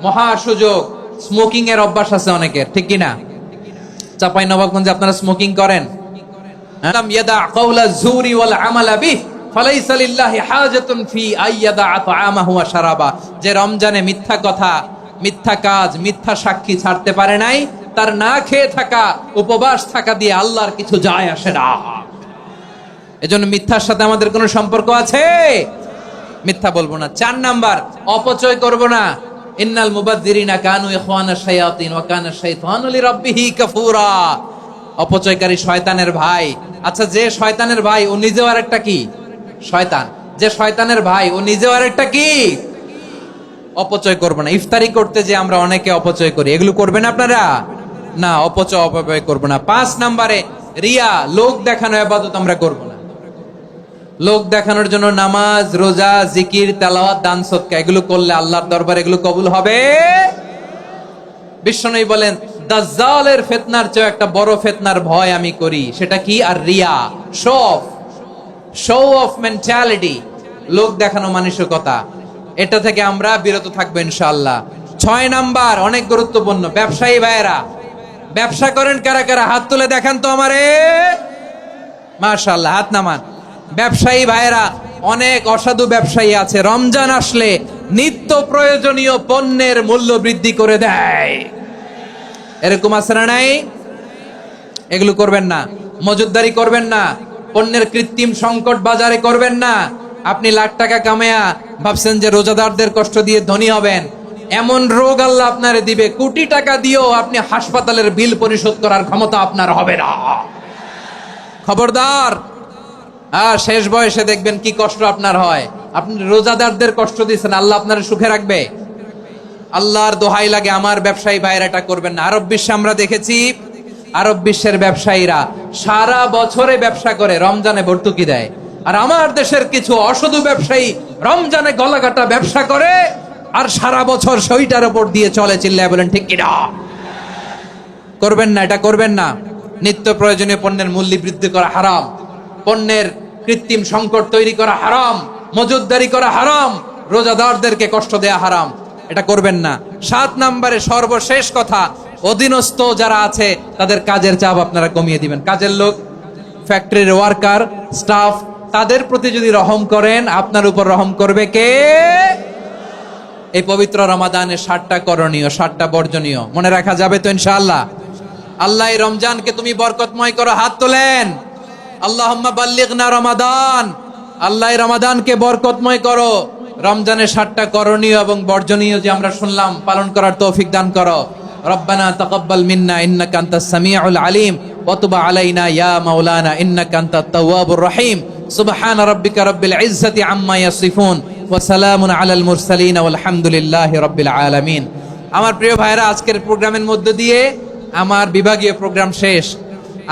মহা সুযোগ। স্মোকিং এর অভ্যাস আছে অনেকের, ঠিক কিনা? চাপাই নবাবগঞ্জে আপনারা স্মোকিং করেন? আলাম ইয়াদা কাওলা যুরি ওয়াল আমালা বিহি ফালাইসা লিল্লাহি হাজাতুন ফি আইয়াদা তাআমাহু ওয়া শারাবা। যে রমজানে মিথ্যা কথা, মিথ্যা কাজ, মিথ্যা সাক্ষী ছাড়তে পারে নাই, তার না খেয়ে থাকা, উপবাস থাকা দিয়ে আল্লাহর কিছু যায় আসে না। এজন্য মিথ্যার সাথে আমাদের কোনো সম্পর্ক আছে? মিথ্যা বলবো না। 4 নাম্বার, অপচয় করব না। ইন্নাল মুবাযযিরিনা কানু ইখওয়ানাশ শায়াতিন ওয়া কানা শাইতানু লিরাব্বিহি কাফুরা। অপচয়কারী শয়তানের ভাই। আচ্ছা, যে শয়তানের ভাই ও নিজেও আরেকটা কি? শয়তান। যে শয়তানের ভাই ও নিজেও আরেকটা কি? অপচয় করব না। ইফতারি করতে যে আমরা অনেকে অপচয় করি, এগুলো করবেন আপনারা? না, অপচয় করব না। 5 নম্বরে রিয়া, লোক দেখানো ইবাদত আমরা করব না। লোক দেখানোর জন্য নামাজ, রোজা, জিকির, তেলাওয়াত, দান, সদকা এগুলো করলে আল্লাহর দরবারে এগুলো কবুল হবে। বিশ্বনবী বলেন, দাজ্জালের ফিতনার চেয়ে একটা বড় ফিতনার ভয় আমি করি, সেটা কি? আর রিয়া, শো অফ মেন্টালিটি, লোক দেখানো মানসিকতা। এটা থেকে আমরা বিরত থাকবো ইনশাআল্লাহ। 6 নাম্বার, অনেক গুরুত্বপূর্ণ। ব্যবসায়ী ভাইয়েরা, ব্যবসা করেন কারা কারা? হাত তুলে দেখান তো আমারে। মাশাআল্লাহ, হাত নামান। ব্যবসায়ী ভাইয়েরা, অনেক অসাধু ব্যবসায়ী আছে, রমজান আসলে নিত্য প্রয়োজনীয় পণ্যের মূল্য বৃদ্ধি করে দেয়। এরকম আছে না নাই? এগুলো করবেন না, মজুদদারি করবেন না। পণ্যের কৃত্রিম সংকট বাজারে করবেন না। আপনি লাখ টাকা কামায়া ভাবছেন যে রোজাদারদের কষ্ট দিয়ে ধনী হবেন, এমন রোগ আল্লাহ আপনারে দিবে, কোটি টাকা দিয়েও আপনি হাসপাতালের বিল পরিশোধ করার ক্ষমতা আপনার হবে না। খবরদার। আর শেষ বয়সে দেখবেন কি কষ্ট আপনার হয়। আপনি রোজাদারদের কষ্ট দিচ্ছেন, আল্লাহ আপনার সুখে রাখবে? আল্লাহর দোহাই লাগে, আমার ব্যবসায়ী ভাইয়েরা এটা করবেন না। আরব বিশ্বে আমরা দেখেছি, আরব বিশ্বের ব্যবসায়ীরা সারা বছরে ব্যবসা করে, রমজানে ভর্তুকি দেয়। আর আমার দেশের কিছু অসাধু ব্যবসায়ী রমজানে গলাকাটা ব্যবসা করে আর সারা বছর সইটার উপর দিয়ে চলে। চিল্লায় বলেন ঠিক কিনা? করবেন না, এটা করবেন না। নিত্য প্রয়োজনীয় পণ্যের মূল্য বৃদ্ধি করা হারাম, পণ্যের কৃত্রিম সংকট তৈরি করা হারাম, মজুতদারি করা হারাম, রোজাদারদেরকে কষ্ট দেয়া হারাম, এটা করবেন না। 7 নম্বরে সর্বশেষ কথা, অধীনস্থ যারা আছে তাদের কাজের চাপ আপনারা কমিয়ে দিবেন। কাজের লোক, ফ্যাক্টরির ওয়ার্কার, স্টাফ, তাদের প্রতি যদি রহম করেন, আপনার উপর রহম করবে কে? এই পবিত্র রমাদানের 7টা করণীয়, 7টা বর্জনীয় মনে রাখা যাবে তো ইনশাআল্লাহ? আল্লাহ এই রমজানকে তুমি বরকতময় করো, হাত তোলেন। আল্লাহুম্মা বাল্লিগনা রমাদান। আল্লাহ এই রমাদানকে বরকতময় করো। রমজানের 7টা করণীয় এবং বর্জনীয় যে আমরা শুনলাম, পালন করার তৌফিক দান করো। রব্বানা তাকাব্বাল মিন্না ইন্নাকা আনতাস সামিউল আলিম ওয়া তুব আলাইনা ইয়া মাওলানা ইন্নাকা আনতাত তাওয়াবুর রহিম। সুবহানা রাব্বিকা রাব্বিল ইজ্জাতি আম্মা ইয়াসিফুন ওয়া সালামুন আলাল মুরসালিন ওয়াল হামদুলিল্লাহি রাব্বিল আলামিন। আমার প্রিয় ভাইরা, আজকের প্রোগ্রামের মধ্য দিয়ে আমার বিভাগীয় প্রোগ্রাম শেষ।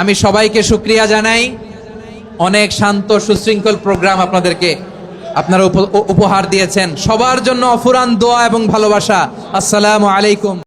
আমি সবাইকে শুকরিয়া জানাই। অনেক শান্ত সুশৃঙ্খল প্রোগ্রাম আপনারা উপহার দিয়েছেন। সবার জন্য অফুরান দোয়া এবং ভালোবাসা। আসসালামু আলাইকুম।